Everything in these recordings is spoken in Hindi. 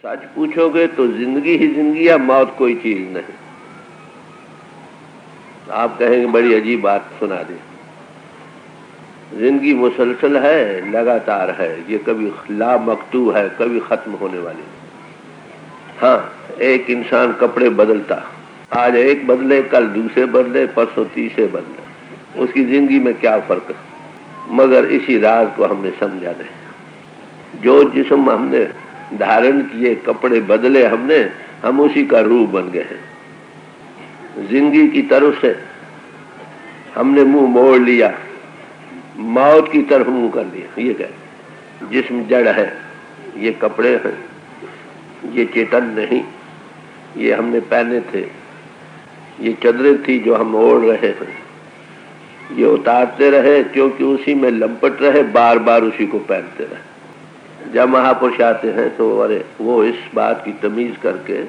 सच पूछोगे तो जिंदगी ही जिंदगी है, मौत कोई चीज नहीं। आप कहेंगे बड़ी अजीब बात सुना दी। जिंदगी मुसलसल है, लगातार है, ये कभी लामकतू है, कभी खत्म होने वाली नहीं। हाँ, एक इंसान कपड़े बदलता, आज एक बदले, कल दूसरे बदले, परसों तीसरे बदले, उसकी जिंदगी में क्या फर्क है? मगर इसी राज को हमने समझा नहीं। जो जिस्म हमने धारण किए, कपड़े बदले हमने, हम उसी का रूप बन गए हैं। जिंदगी की तरफ से हमने मुंह मोड़ लिया, मौत की तरफ मुंह कर लिया। ये क्या? जिस्म जड़ है, ये कपड़े हैं, ये चेतन नहीं। ये हमने पहने थे, ये चादरें थी जो हम ओढ़ रहे हैं, ये उतारते रहे क्योंकि उसी में लंपट रहे, बार बार उसी को पहनते रहे। जब महापुरुष आते हैं तो अरे वो इस बात की तमीज करके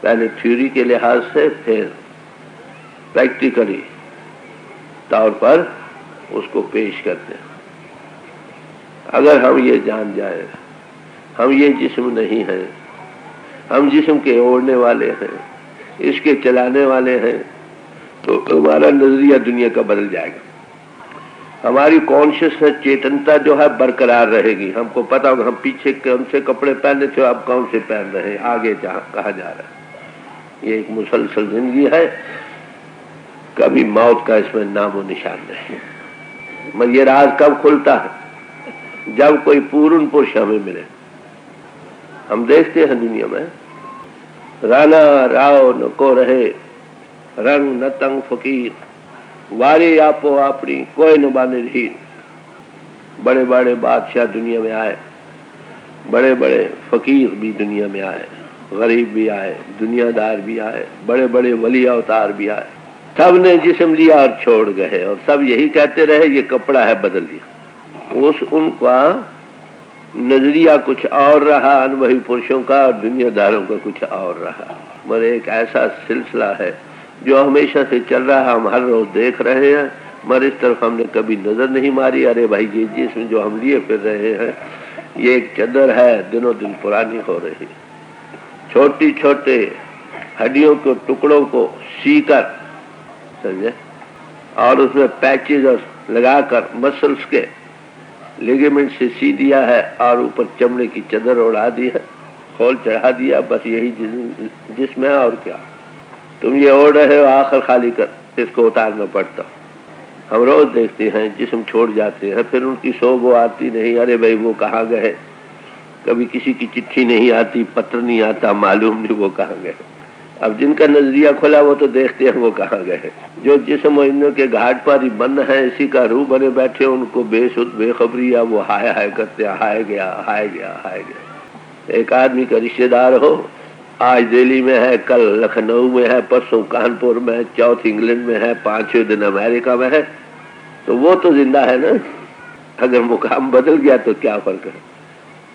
पहले थ्योरी के लिहाज से, फिर प्रैक्टिकली तौर पर उसको पेश करते हैं। अगर हम ये जान जाए हम ये जिस्म नहीं हैं, हम जिस्म के ओढ़ने वाले हैं, इसके चलाने वाले हैं, तो हमारा नजरिया दुनिया का बदल जाएगा। हमारी कॉन्शियसनेस, चेतनता जो है बरकरार रहेगी। हमको पता होगा हम पीछे कौन से कपड़े पहने थे, अब कौन से पहन रहे हैं, आगे कहा जा रहा है। ये एक मुसलसल जिंदगी है, कभी मौत का इसमें नामो निशान नहीं। मगर ये राज कब खुलता है? जब कोई पूर्ण पुरुष हमें मिले। हम देखते हैं दुनिया में राना राव न को रहे, रंग न तंग फकीर, वारी आपो आपनी कोई न बाने धीर। बड़े बड़े बादशाह दुनिया में आए, बड़े बड़े फकीर भी दुनिया में आए, गरीब भी आए, दुनियादार भी आए, बड़े बड़े वली अवतार भी आए। सब ने जिस्म लिया और छोड़ गए, और सब यही कहते रहे ये कपड़ा है, बदल लिया। उनका नजरिया कुछ और रहा, अनुभवी पुरुषों का, और दुनियादारों का कुछ और रहा। मगर एक ऐसा सिलसिला है जो हमेशा से चल रहा है, हम हर रोज देख रहे हैं, मगर इस तरफ हमने कभी नजर नहीं मारी। अरे भाई, ये जिस्म जो हम लिए फिर रहे हैं, ये एक चादर है, दिनों दिन पुरानी हो रही। छोटी छोटे हड्डियों के टुकड़ों को सीकर, समझे, और उसमें पैचेज लगाकर मसल्स के लिगामेंट से सी दिया है, और ऊपर चमड़े की चादर उड़ा दी है, खोल चढ़ा दिया। बस यही जिस्म है, और क्या। तुम ये ओढ़ रहे हो, आखिर खाली कर, इसको उतारना पड़ता। हम रोज देखते हैं जिस्म छोड़ जाते हैं, फिर उनकी सोबो आती नहीं। अरे भाई वो कहाँ गए? कभी किसी की चिट्ठी नहीं आती, पत्र नहीं आता, मालूम नहीं वो कहाँ गए। अब जिनका नजरिया खुला वो तो देखते हैं वो कहाँ गए। जो जिस्म इन्हों के घाट पर ही बंद है, इसी का रूह बने बैठे, उनको बेसुध बेखबरी, या वो हाय हाय करते, हाय गया हाय गया हाय गया। एक आदमी का रिश्तेदार हो, आज दिल्ली में है, कल लखनऊ में है, परसों कानपुर में है, चौथ इंग्लैंड में है, पांचवें दिन अमेरिका में है, तो वो तो जिंदा है ना। अगर मुकाम बदल गया तो क्या फर्क है?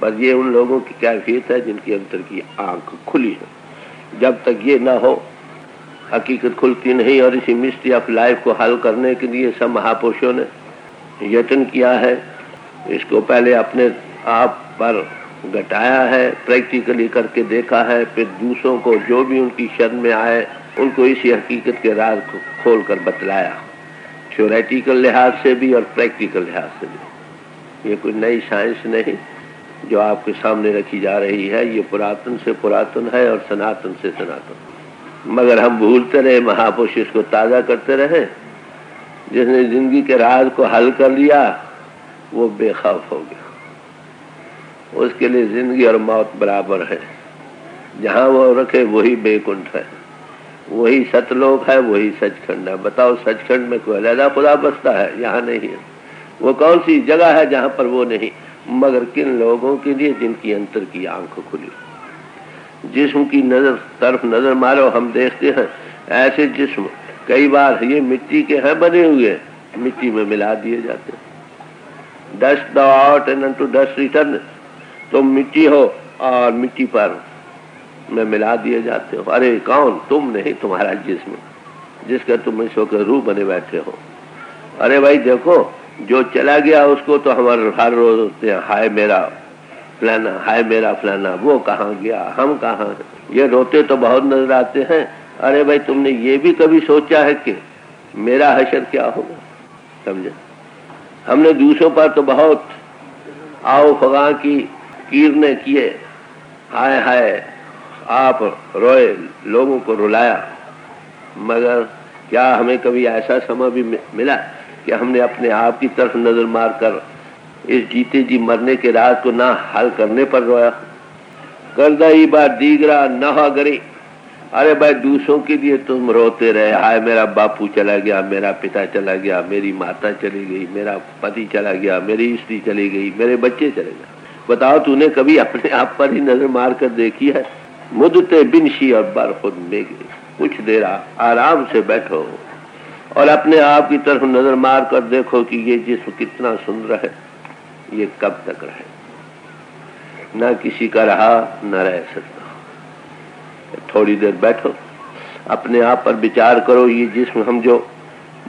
पर ये उन लोगों की कैफियत है जिनकी अंतर की आंख खुली है। जब तक ये ना हो, हकीकत खुलती नहीं। और इसी मिस्ट्री ऑफ लाइफ को हल करने के लिए सब महापुरुषों ने यत्न किया है। इसको पहले अपने आप पर घटाया है, प्रैक्टिकली करके देखा है, फिर दूसरों को जो भी उनकी शरण में आए उनको इसी हकीकत के राज को खोल कर बतलाया, थ्योरेटिकल लिहाज से भी और प्रैक्टिकल लिहाज से भी। ये कोई नई साइंस नहीं जो आपके सामने रखी जा रही है, ये पुरातन से पुरातन है और सनातन से सनातन। मगर हम भूलते रहे, महापुरुष इसको ताज़ा करते रहे। जिसने जिंदगी के राज को हल कर लिया वो बेखौफ हो गया। उसके लिए जिंदगी और मौत बराबर है। जहाँ वो रखे वही बैकुंठ है, वही सतलोक है, वही सचखंड है। बताओ, सचखंड में कोई अलग खुदा बसता है? यहाँ नहीं है। वो कौन सी जगह है जहाँ पर वो नहीं? मगर किन लोगों के लिए जिनकी अंतर की आंख खुली। जिस्म की तरफ नजर मारो, हम देखते हैं ऐसे जिस्म कई बार ये मिट्टी के हैं बने हुए, मिट्टी में मिला दिए जाते हैं। Dust thou art and to dust return. तुम मिट्टी हो और मिट्टी पर में मिला दिए जाते हो। अरे कौन? तुम नहीं, तुम्हारा जिस्म, जिसका तुम इस वक्त रूह बने बैठे हो। अरे भाई देखो, जो चला गया उसको तो हमारे हर रोज होते हैं, हाय मेरा फलाना, हाय मेरा फलाना, वो कहाँ गया, हम कहाँ हैं। ये रोते तो बहुत नजर आते हैं। अरे भाई, तुमने ये भी कभी सोचा है कि मेरा हशर क्या होगा? समझे? हमने दूसरों पर तो बहुत आओ फगा की कीरने किए, हाय हाय आप रोए, लोगों को रुलाया, मगर क्या हमें कभी ऐसा समय भी मिला कि हमने अपने आप की तरफ नजर मारकर इस जीते जी मरने के राज को ना हल करने पर रोया? करदा ही बार दीगरा नहा गरी। अरे भाई, दूसरों के लिए तुम रोते रहे, हाय मेरा बापू चला गया, मेरा पिता चला गया, मेरी माता चली गई, मेरा पति चला गया, मेरी स्त्री चली गई, मेरे बच्चे चले गए। बताओ, तूने कभी अपने आप पर ही नजर मार कर देखी है? मुदते बिनशी और बर खुद में गई। कुछ देर आराम से बैठो और अपने आप की तरफ नजर मार कर देखो कि ये जिस्म कितना सुंदर है, ये कब तक रहे? ना किसी का रहा, न रह सकता। थोड़ी देर बैठो, अपने आप पर विचार करो, ये जिस्म हम जो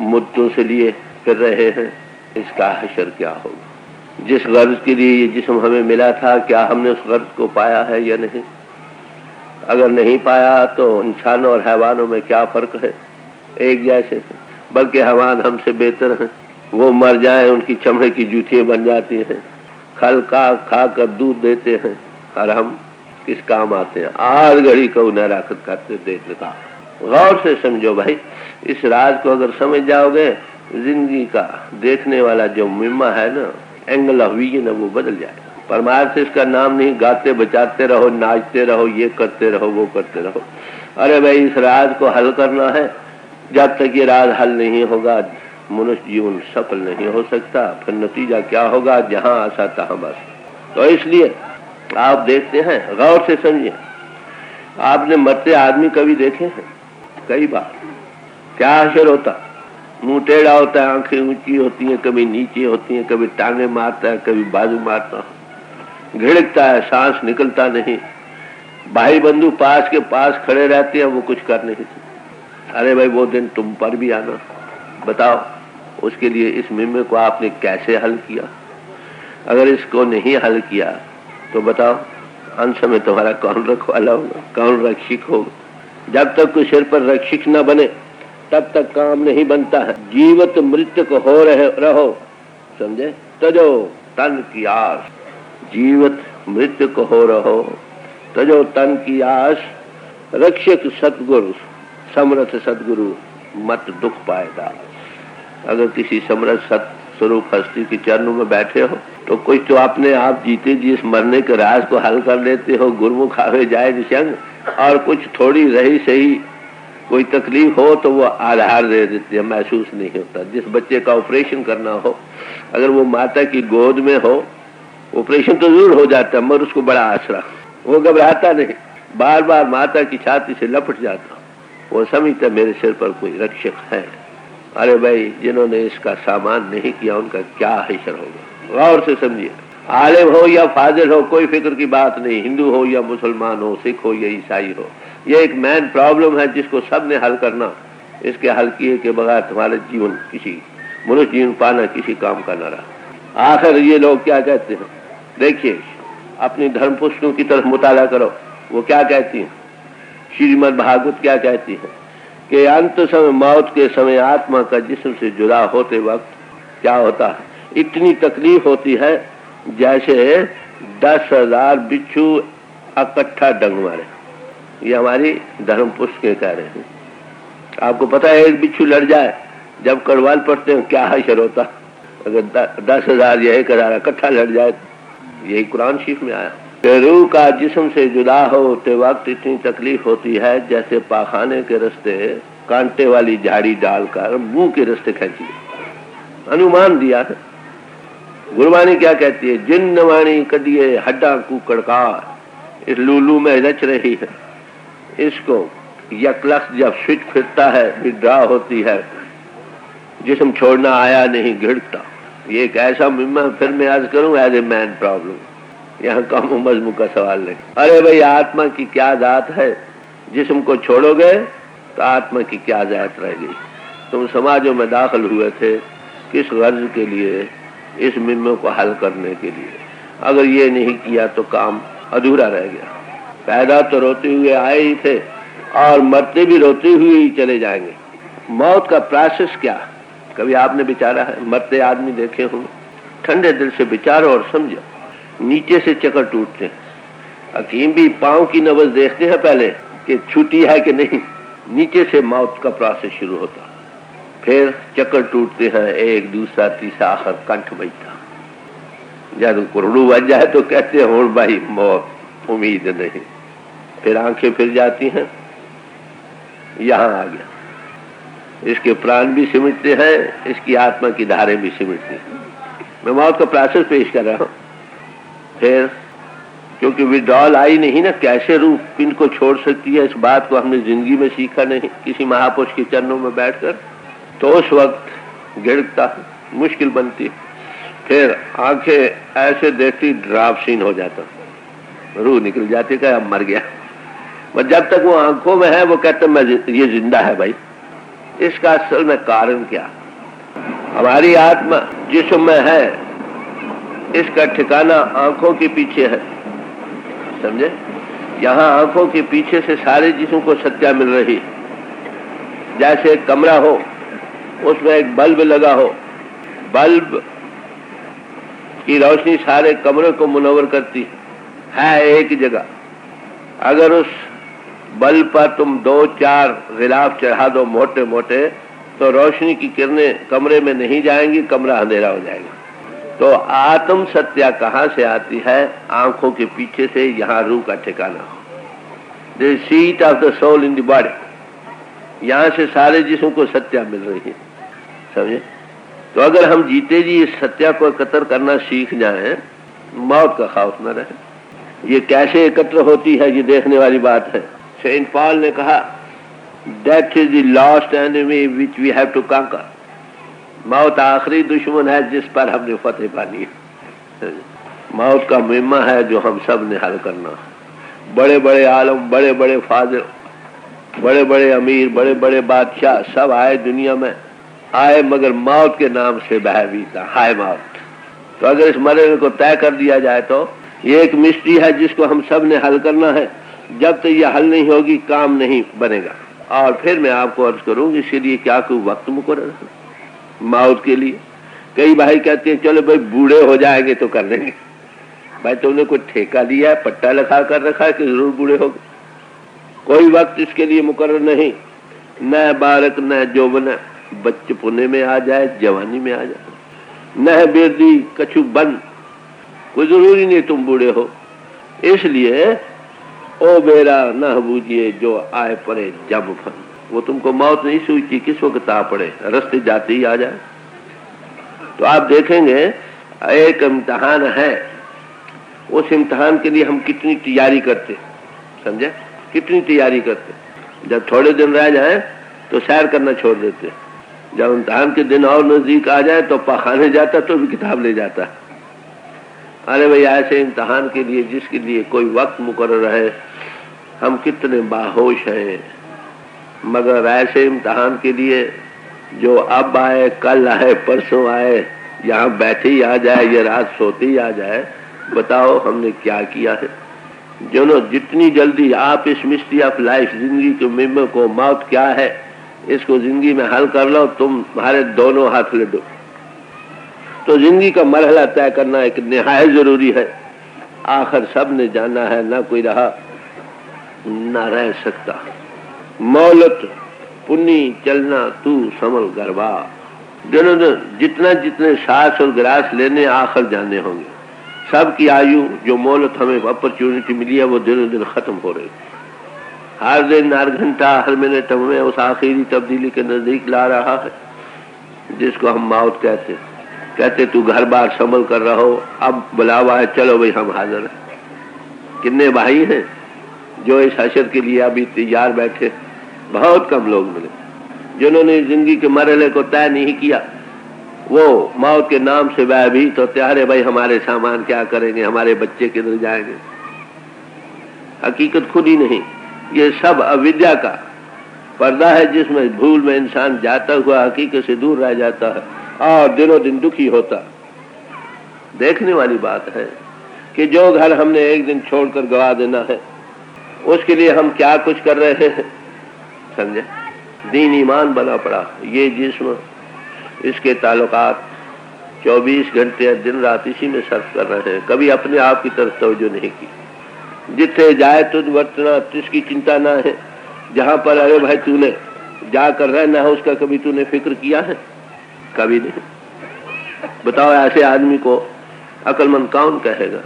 मुद्दों से लिए फिर रहे हैं, इसका हशर क्या होगा? जिस गर्ज के लिए ये जिस्म हमें मिला था, क्या हमने उस गर्ज को पाया है या नहीं? अगर नहीं पाया तो इंसानों और हैवानों में क्या फर्क है? एक जैसे हैं, बल्कि हैवान हमसे बेहतर हैं। वो मर जाए, उनकी चमड़े की जूतियां बन जाती हैं, खल का खा कर दूध देते हैं, और हम किस काम आते हैं? आध घड़ी को न राखत करते देख लेता। गौर से समझो भाई, इस राज को अगर समझ जाओगे, जिंदगी का देखने वाला जो मिम्मा है ना, एंगल ऑफ विजन, वो बदल जाएगा। परमार्थ इसका नाम नहीं, गाते बचाते रहो, नाचते रहो, ये करते रहो, वो करते रहो। अरे भाई, इस राज को हल करना है। जब तक ये राज हल नहीं होगा, मनुष्य जीवन सफल नहीं हो सकता। फिर नतीजा क्या होगा? जहां आशा तहां बस। तो इसलिए आप देखते हैं, गौर से समझिए। आपने मरते आदमी कभी देखे हैं? कई बार। क्या हशर होता? मुंह टेढ़ा होता है, आंखें ऊंची होती हैं, कभी नीचे होती हैं, कभी टांगे मारता है, कभी बाजू मारता है, घिड़कता है, सांस निकलता नहीं, भाई बंधु पास के पास खड़े रहते हैं, वो कुछ कर नहीं सकते। अरे भाई, वो दिन तुम पर भी आना। बताओ, उसके लिए इस मिम्मे को आपने कैसे हल किया? अगर इसको नहीं हल किया तो बताओ, अंत में तुम्हारा कौन रखवाला होगा, कौन रक्षक होगा? जब तक कोई सिर पर रक्षक न बने, तब तक काम नहीं बनता है। जीवत मृत्यु हो रहो, समझे? तजो तन की आस, जीवत मृत्यु को हो रहो, तजो तन की आस, रक्षक सतगुरु, समर्थ सतगुरु मत दुख पाएगा। अगर किसी समर्थ सत स्वरूप हस्ती के चरणों में बैठे हो, तो कुछ तो अपने आप जीते जी इस मरने के राज को हल कर लेते हो, गुरमुख आवे जाए निशंग, और कुछ थोड़ी रही सही कोई तकलीफ हो तो वो आधार दे देते हैं, महसूस नहीं होता। जिस बच्चे का ऑपरेशन करना हो, अगर वो माता की गोद में हो, ऑपरेशन तो जरूर हो जाता है, मगर उसको बड़ा आसरा, वो घबराता नहीं, बार बार माता की छाती से लपट जाता, वो समझता मेरे सिर पर कोई रक्षक है। अरे भाई, जिन्होंने इसका सामान नहीं किया, उनका क्या हशर होगा? गौर से समझिए। आलिम हो या फाजिल हो, कोई फिक्र की बात नहीं, हिंदू हो या मुसलमान हो, सिख हो या ईसाई हो, ये एक मेन प्रॉब्लम है जिसको सब ने हल करना। इसके हल किए के बगैर तुम्हारा जीवन, किसी मनुष्य जीवन पाना किसी काम का न रहा। आखिर ये लोग क्या कहते हैं? देखिए, अपनी धर्म पुस्तकों की तरफ मुताला करो, वो क्या कहती हैं? श्रीमद् भागवत क्या कहती है कि अंत समय, मौत के समय आत्मा का जिस्म से जुदा होते वक्त क्या होता है? इतनी तकलीफ होती है जैसे 10,000 बिच्छू इकट्ठा डंग मारे। ये हमारी धर्म पुस्तकें कह रहे हैं। आपको पता है, एक बिच्छू लड़ जाए जब कड़वाल पड़ते हैं, क्या हशर होता? अगर 10,000 या 1,000 इकट्ठा लड़ जाए, यही कुरान शरीफ में आया। रूह का जिस्म से जुदा होते वक्त इतनी तकलीफ होती है जैसे पाखाने के रास्ते कांटे वाली झाड़ी डालकर मुंह के रास्ते खींची। अनुमान दिया है। गुरबानी क्या कहती है? जिन्न वाणी कदिए हड्डा कुकड़कार, इस लूलू में रच रही है। इसको यकलख जब स्विच फिरता है, विड्रा होती है, जिस्म छोड़ना आया नहीं, घिड़ता। ये एक ऐसा मिम्मा, फिर मैं आज करूं एज ए मैन प्रॉब्लम, यहाँ कम मजमू का सवाल नहीं। अरे भाई, आत्मा की क्या जात है? जिस्म को छोड़ोगे तो आत्मा की क्या जात रह गई? तुम समाजों में दाखिल हुए थे किस गर्ज के लिए? इस मिम्मे को हल करने के लिए। अगर ये नहीं किया तो काम अधूरा रह गया। पैदा तो रोते हुए आए ही थे और मरते भी रोते हुए ही चले जाएंगे। मौत का प्रोसेस क्या, कभी आपने विचारा है? मरते आदमी देखे होंगे, ठंडे दिल से विचारो और समझो। नीचे से चक्कर टूटते हैं, हकीम भी पांव की नब्ज देखते हैं पहले कि छूटी है कि नहीं। नीचे से मौत का प्रोसेस शुरू होता, फिर चक्कर टूटते हैं, एक दूसरा तीसरा, आखिर कंठ बजता। जब कुरड़ू बज जाए तो कहते हैं हो भाई मौत, उम्मीद नहीं। फिर आंखें फिर जाती हैं, यहां आ गया। इसके प्राण भी सिमटते हैं, इसकी आत्मा की धारें भी सिमटती हैं। मैं मौत का प्रोसेस पेश कर रहा हूं। फिर क्योंकि विड्रॉल आई नहीं ना, कैसे रूह पिंड को छोड़ सकती है, इस बात को हमने जिंदगी में सीखा नहीं किसी महापुरुष के चरणों में बैठकर, तो उस वक्त गिरता मुश्किल बनती। फिर आंखें ऐसे देखती ड्राफ सीन हो जाता, रूह निकल जाती कि अब मर गया। पर जब तक वो आंखों में है वो कहते मैं ये जिंदा है भाई। इसका असल में कारण क्या? हमारी आत्मा जिस्म में है, इसका ठिकाना आंखों के पीछे है, समझे? यहाँ आंखों के पीछे से सारे जिस्म को सत्या मिल रही। जैसे एक कमरा हो, उसमें एक बल्ब लगा हो, बल्ब की रोशनी सारे कमरे को मुनव्वर करती है एक जगह। अगर उस बल्ब पर तुम 2-4 गिलाफ चढ़ा दो मोटे मोटे, तो रोशनी की किरणें कमरे में नहीं जाएंगी, कमरा अंधेरा हो जाएगा। तो आत्म सत्या कहाँ से आती है? आंखों के पीछे से। यहाँ रूह का ठिकाना हो, the seat of the soul in the body. यहाँ से सारे जिस्म को सत्या मिल रही है, समझे? तो अगर हम जीते जी इस सत्या को एकत्र करना सीख जाएं, मौत का खौफ न रहे। ये कैसे एकत्र होती है, ये देखने वाली बात है। सेंट पॉल ने कहा, death is the last enemy which we have to conquer. मौत आखिरी दुश्मन है जिस पर हमने फतेह पानी है। मौत का मुहिम्मा है जो हम सब ने हल करना। बड़े बड़े आलम, बड़े बड़े फाजिल, बड़े बड़े अमीर, बड़े बड़े बादशाह सब आए दुनिया में, आए मगर मौत के नाम से भयभीत, हाय मौत। तो अगर इस मरने को तय कर दिया जाए तो ये एक मिस्ट्री है जिसको हम सब ने हल करना है। जब तक ये हल नहीं होगी काम नहीं बनेगा। और फिर मैं आपको अर्ज करूंगी, इसके लिए क्या कोई वक्त मुकर्रर है मौत के लिए? कई भाई कहते हैं चलो भाई बूढ़े हो जाएंगे तो कर लेंगे। भाई तुमने कोई ठेका लिया है, पट्टा लगा कर रखा है कि जरूर बूढ़े हो गए? कोई वक्त इसके लिए मुकर्रर नहीं। न बालक न जौवन, बचपने में आ जाए, जवानी में आ जाए, न बेदी कछु बन, कोई जरूरी नहीं तुम बूढ़े हो। इसलिए ओ बेरा न बूझिए जो आए पड़े जब फन। वो तुमको मौत नहीं सूझती किस वक्त आ पड़े, रास्ते जाते ही आ जाए। तो आप देखेंगे एक इम्तिहान है, उस इम्तिहान के लिए हम कितनी तैयारी करते, समझे? कितनी तैयारी करते। जब थोड़े दिन रह जाए तो सैर करना छोड़ देते, जब इम्तिहान के दिन और नजदीक आ जाए तो पखाने जाता तो भी किताब ले जाता। अरे भाई ऐसे इम्तिहान के लिए जिसके लिए कोई वक्त मुकर्रर है, हम कितने बाहोश हैं। मगर ऐसे इम्तिहान के लिए जो अब आए, कल आए, परसों आए, यहाँ बैठे ही आ जाए या रात सोते ही आ जाए, बताओ हमने क्या किया है? जितनी जल्दी आप इस मिस्ट्री ऑफ लाइफ, जिंदगी के मुहिम को, मौत क्या है, इसको जिंदगी में हल कर लो, तुम्हारे दोनों हाथ लड्डू। तो जिंदगी का मरहला तय करना एक निहायत जरूरी है। आखिर सब ने जाना है, ना कोई रहा ना रह सकता। मौलत पुन्नी चलना तू समल गरबा। जितना जितने सांस और ग्रास लेने आखिर जाने होंगे। सबकी आयु जो मोहलत हमें अपॉर्चुनिटी मिली है वो दिनों दिन खत्म हो रही। हर दिन, हर घंटा, हर मिनट हमें उस आखिरी तब्दीली के नजदीक ला रहा है जिसको हम मौत कहते तू घर बार संभल कर रहो, अब बुलावा है, चलो भाई हम हाजिर हैं। कितने भाई हैं जो इस हशर के लिए अभी तैयार बैठे? बहुत कम लोग मिले जिन्होंने जिंदगी के मरहले को तय नहीं किया। वो मौत के नाम से भयभीत होते, अरे भाई हमारे सामान क्या करेंगे, हमारे बच्चे किधर जाएंगे। हकीकत खुद ही नहीं, ये सब अविद्या का पर्दा है जिसमें भूल में इंसान जाता हुआ हकीकत से दूर रह जाता है और दिनों दिन दुखी होता। देखने वाली बात है कि जो घर हमने एक दिन छोड़कर गवा देना है उसके लिए हम क्या कुछ कर रहे हैं, समझे। दीन ईमान बना पड़ा। ये जिस्म, इसके ताल्लुकात 24 घंटे दिन रात इसी में सर्फ कर रहे हैं। कभी अपने आप की तरफ तवज्जो नहीं की। जिथे जाए तुझ वर्तना, तिसकी चिंता ना है। जहां पर अरे भाई तूने जाकर रहना है उसका कभी तूने फिक्र किया है? कभी नहीं। बताओ ऐसे आदमी को अक्लमंद कौन कहेगा?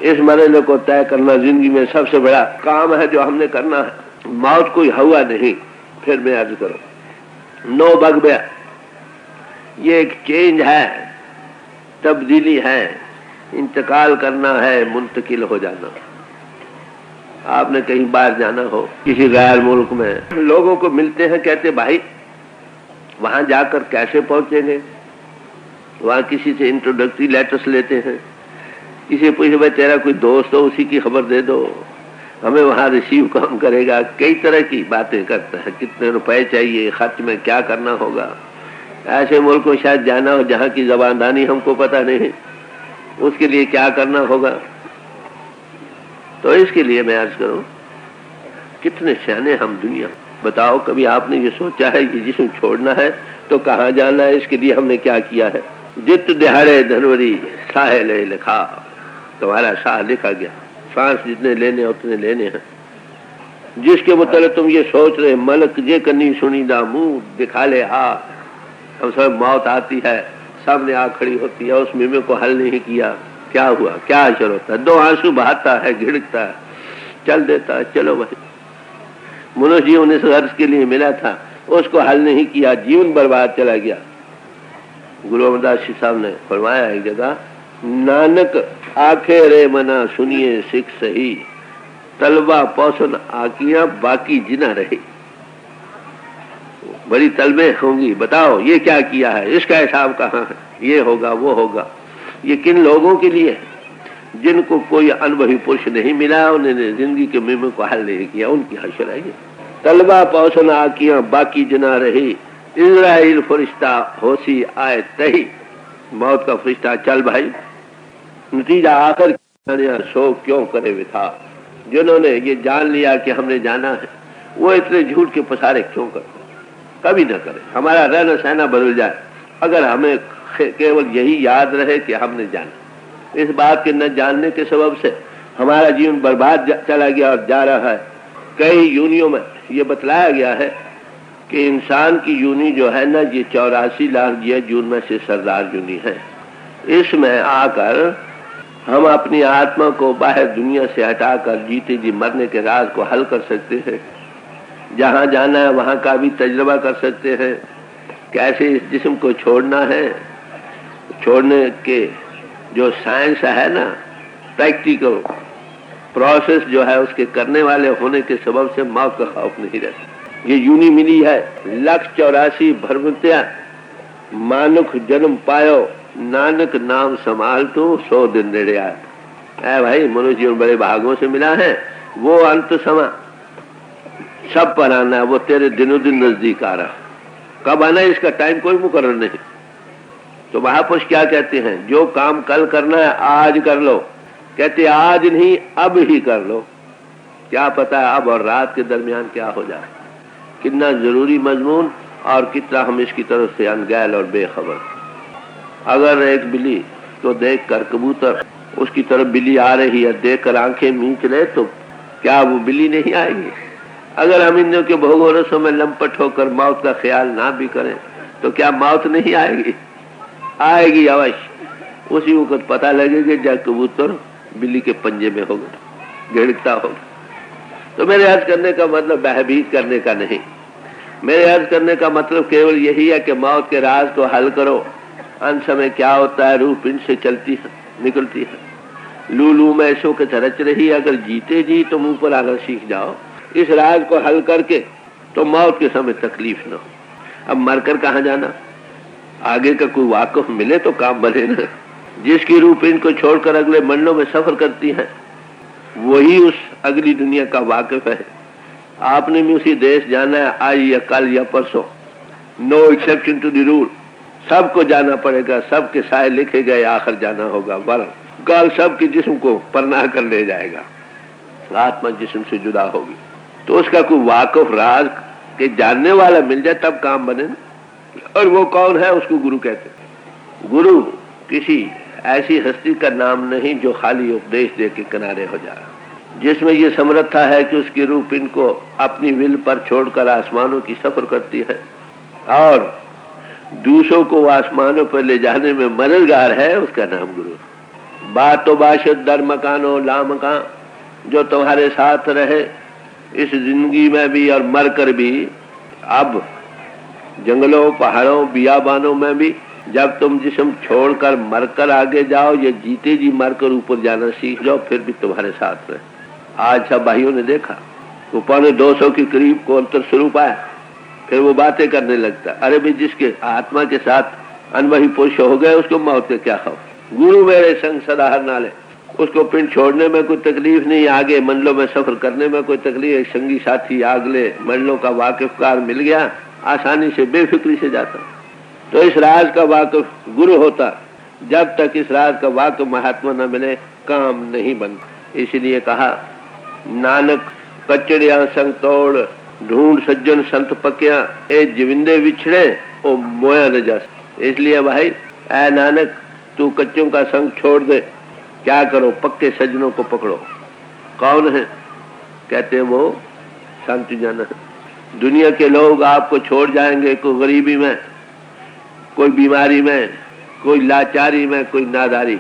इस मरने को तय करना जिंदगी में सबसे बड़ा काम है जो हमने करना है। मौत कोई हुआ नहीं। फिर मैं अर्ज करूं, नो बगबे, ये एक चेंज है, तब्दीली है, इंतकाल करना है, मुंतकिल हो जाना। आपने कहीं बाहर जाना हो, किसी गैर मुल्क में, लोगों को मिलते हैं, कहते भाई वहां जाकर कैसे पहुंचेंगे? वहां किसी से इंट्रोडक्टरी लेटर्स लेते हैं, किसी पूछे भाई तेरा कोई दोस्त हो उसी की खबर दे दो, हमें वहां रिसीव कौन करेगा? कई तरह की बातें करता है। कितने रुपए चाहिए, खर्च में क्या करना होगा। ऐसे मुल्क में शायद जाना हो जहां की जबानदानी हमको पता नहीं, उसके लिए क्या करना होगा। तो इसके लिए मैं अर्ज करूं, कितने सियाने हम दुनिया। बताओ कभी आपने ये सोचा है कि जिसमें छोड़ना है तो कहाँ जाना है? इसके लिए हमने क्या किया है? जित दिहाड़े धनवरी साहे ले लिखा, तुम्हारा शाह लिखा गया। सांस जितने लेने उतने लेने हैं। जिसके मुताबिक तुम ये सोच रहे मलक जे कन्नी सुनीदा मुंह दिखा ले हा, हम सब मौत आती है सामने आ खड़ी होती है, उस मीमे को हल नहीं किया, क्या हुआ? क्या असर होता है? 2 आंसू बहाता है, घिड़कता है, चल देता है, चलो भाई। मनुष्य जीवन इस गर्ज के लिए मिला था, उसको हल नहीं किया, जीवन बर्बाद चला गया। गुरु अमरदास जी साहब ने फरमाया एक जगह, नानक आखे रे मना सुनिए सिख सही, तलबा पौसन आकियां बाकी जिना रही। बड़ी तलबे होंगी, बताओ ये क्या किया है, इसका हिसाब कहाँ है, ये होगा वो होगा। ये किन लोगों के लिए है? जिनको कोई अनुभवी पुरुष नहीं मिला, उन्होंने जिंदगी के मीमे को हल नहीं किया, उनकी हशर है ये। तलबा पौसन आकियां बाकी जिना रही, इजराइल फरिश्ता होशी आए तही। मौत का फरिश्ता चल भाई, नतीजा आकर सो क्यों करे विथा। जिन्होंने ये जान लिया कि हमने जाना है, वो इतने झूठ के पसारे क्यों करते? कभी ना करे। हमारा रहना सहना बदल जाए अगर हमें केवल यही याद रहे कि हमने जाना। इस बात के न जानने के सबब से हमारा जीवन बर्बाद चला गया और जा रहा है। कई यूनियों में ये बतलाया गया है कि इंसान की यूनी जो है ना, ये 84 लाख ये जून में से सरदार यूनी है। इसमें आकर हम अपनी आत्मा को बाहर दुनिया से हटाकर जीते जी मरने के राज को हल कर सकते हैं। जहां जाना है वहां का भी तजुर्बा कर सकते हैं। कैसे इस जिस्म को छोड़ना है, छोड़ने के जो साइंस है ना, प्रैक्टिकल प्रोसेस जो है, उसके करने वाले होने के सबब से मौत का खौफ नहीं रहता। ये यूनी मिली है 184 भरमत्या मानुख जन्म पायो, नानक नाम संभाल तो 100 दिन नेड़े आए। ऐ भाई मनुष्य जीवन बड़े भागों से मिला है। वो अंत समय सब पर आना है, वो तेरे दिनों दिन नजदीक आ रहा। कब आना है इसका टाइम कोई मुकर्रर नहीं। तो महापुरुष क्या कहते हैं, जो काम कल करना है आज कर लो। कहते आज नहीं अब ही कर लो। क्या पता है अब और रात के दरमियान क्या हो जाए। कितना जरूरी मजमून और कितना हम इसकी तरफ से अनगैल और बेखबर। अगर एक बिल्ली को देख कर कबूतर उसकी तरफ बिल्ली आ रही है, देख कर आंखें मींच ले, तो क्या वो बिल्ली नहीं आएगी? अगर हम इन के भोगोरसों में लंपट होकर मौत का ख्याल ना भी करें तो क्या मौत नहीं आएगी? आएगी अवश्य। उसी वक्त पता लगेगा जब कबूतर बिल्ली के पंजे में होगा, गिड़कता होगा। तो मेरे अर्ज करने का मतलब बहबीत करने का नहीं। मेरे अर्ज करने का मतलब केवल यही है कि मौत के राज को हल करो। अंत समय क्या होता है, रूह पिंड से चलती है, निकलती है। लू में ऐसो के रच रही, अगर जीते जी तो मुंह पर आना सीख जाओ। इस राज को हल करके तो मौत के समय तकलीफ न हो। अब मरकर कहाँ जाना, आगे का कोई वाकफ मिले तो काम बने ना। जिसकी रूह पिंड को छोड़कर अगले मंडलों में सफर करती है, वही उस अगली दुनिया का वाकिफ है। आपने भी उसी देश जाना है, आज या कल या परसों। No exception to the rule. सबको जाना पड़ेगा, सबके साए लिखे गए, आखिर जाना होगा। वरन काल सबके जिस्म को परनाह कर ले जाएगा, आत्मा जिस्म से जुदा होगी। तो उसका कोई वाकफ राज के जानने वाला मिल जाए तब काम बने ना। और वो कौन है, उसको गुरु कहते हैं। गुरु किसी ऐसी हस्ती का नाम नहीं जो खाली उपदेश दे के किनारे हो जाए, जिसमें ये समर्थता है कि उसकी रूह पिंड को अपनी विल पर छोड़कर आसमानों की सफर करती है और दूसरों को आसमानों पर ले जाने में मददगार है, उसका नाम गुरु। बात तो बाशत दर मकानो ला मकान, जो तुम्हारे साथ रहे इस जिंदगी में भी और मर कर भी, अब जंगलों पहाड़ों बियाबानों में भी। जब तुम जिस्म छोड़कर मरकर आगे जाओ या जीते जी मरकर ऊपर जाना सीख जाओ, फिर भी तुम्हारे साथ रहे। आज सब भाइयों ने देखा वो 250 के करीब को अंतर स्वरूप आया, फिर वो बातें करने लगता, अरे भाई जिसके आत्मा के साथ अनवही पुरुष हो गए उसको मौत के क्या खौफ। गुरु मेरे संग सदा हर नाले, उसको पिंड छोड़ने में कोई तकलीफ नहीं, आगे मंडलों में सफर करने में कोई तकलीफ, संगी साथी अगले मंडलों का वाकिफकार मिल गया, आसानी से बेफिक्री से जाता। तो इस राज का वाकिफ गुरु होता, जब तक इस राज का वाकिफ महात्मा न मिले काम नहीं बनता। इसलिए कहा नानक कचड़िया संग तोड़, ढूंढ सज्जन संत पकिया, ए जिविंदे विछड़े ओ मोया न जा। इसलिए भाई ऐ नानक तू कच्चों का संग छोड़ दे, क्या करो, पक्के सज्जनों को पकड़ो। कौन है, कहते हैं वो शांति जाना है। दुनिया के लोग आपको छोड़ जाएंगे, कोई गरीबी में, कोई बीमारी में, कोई लाचारी में, कोई नादारी।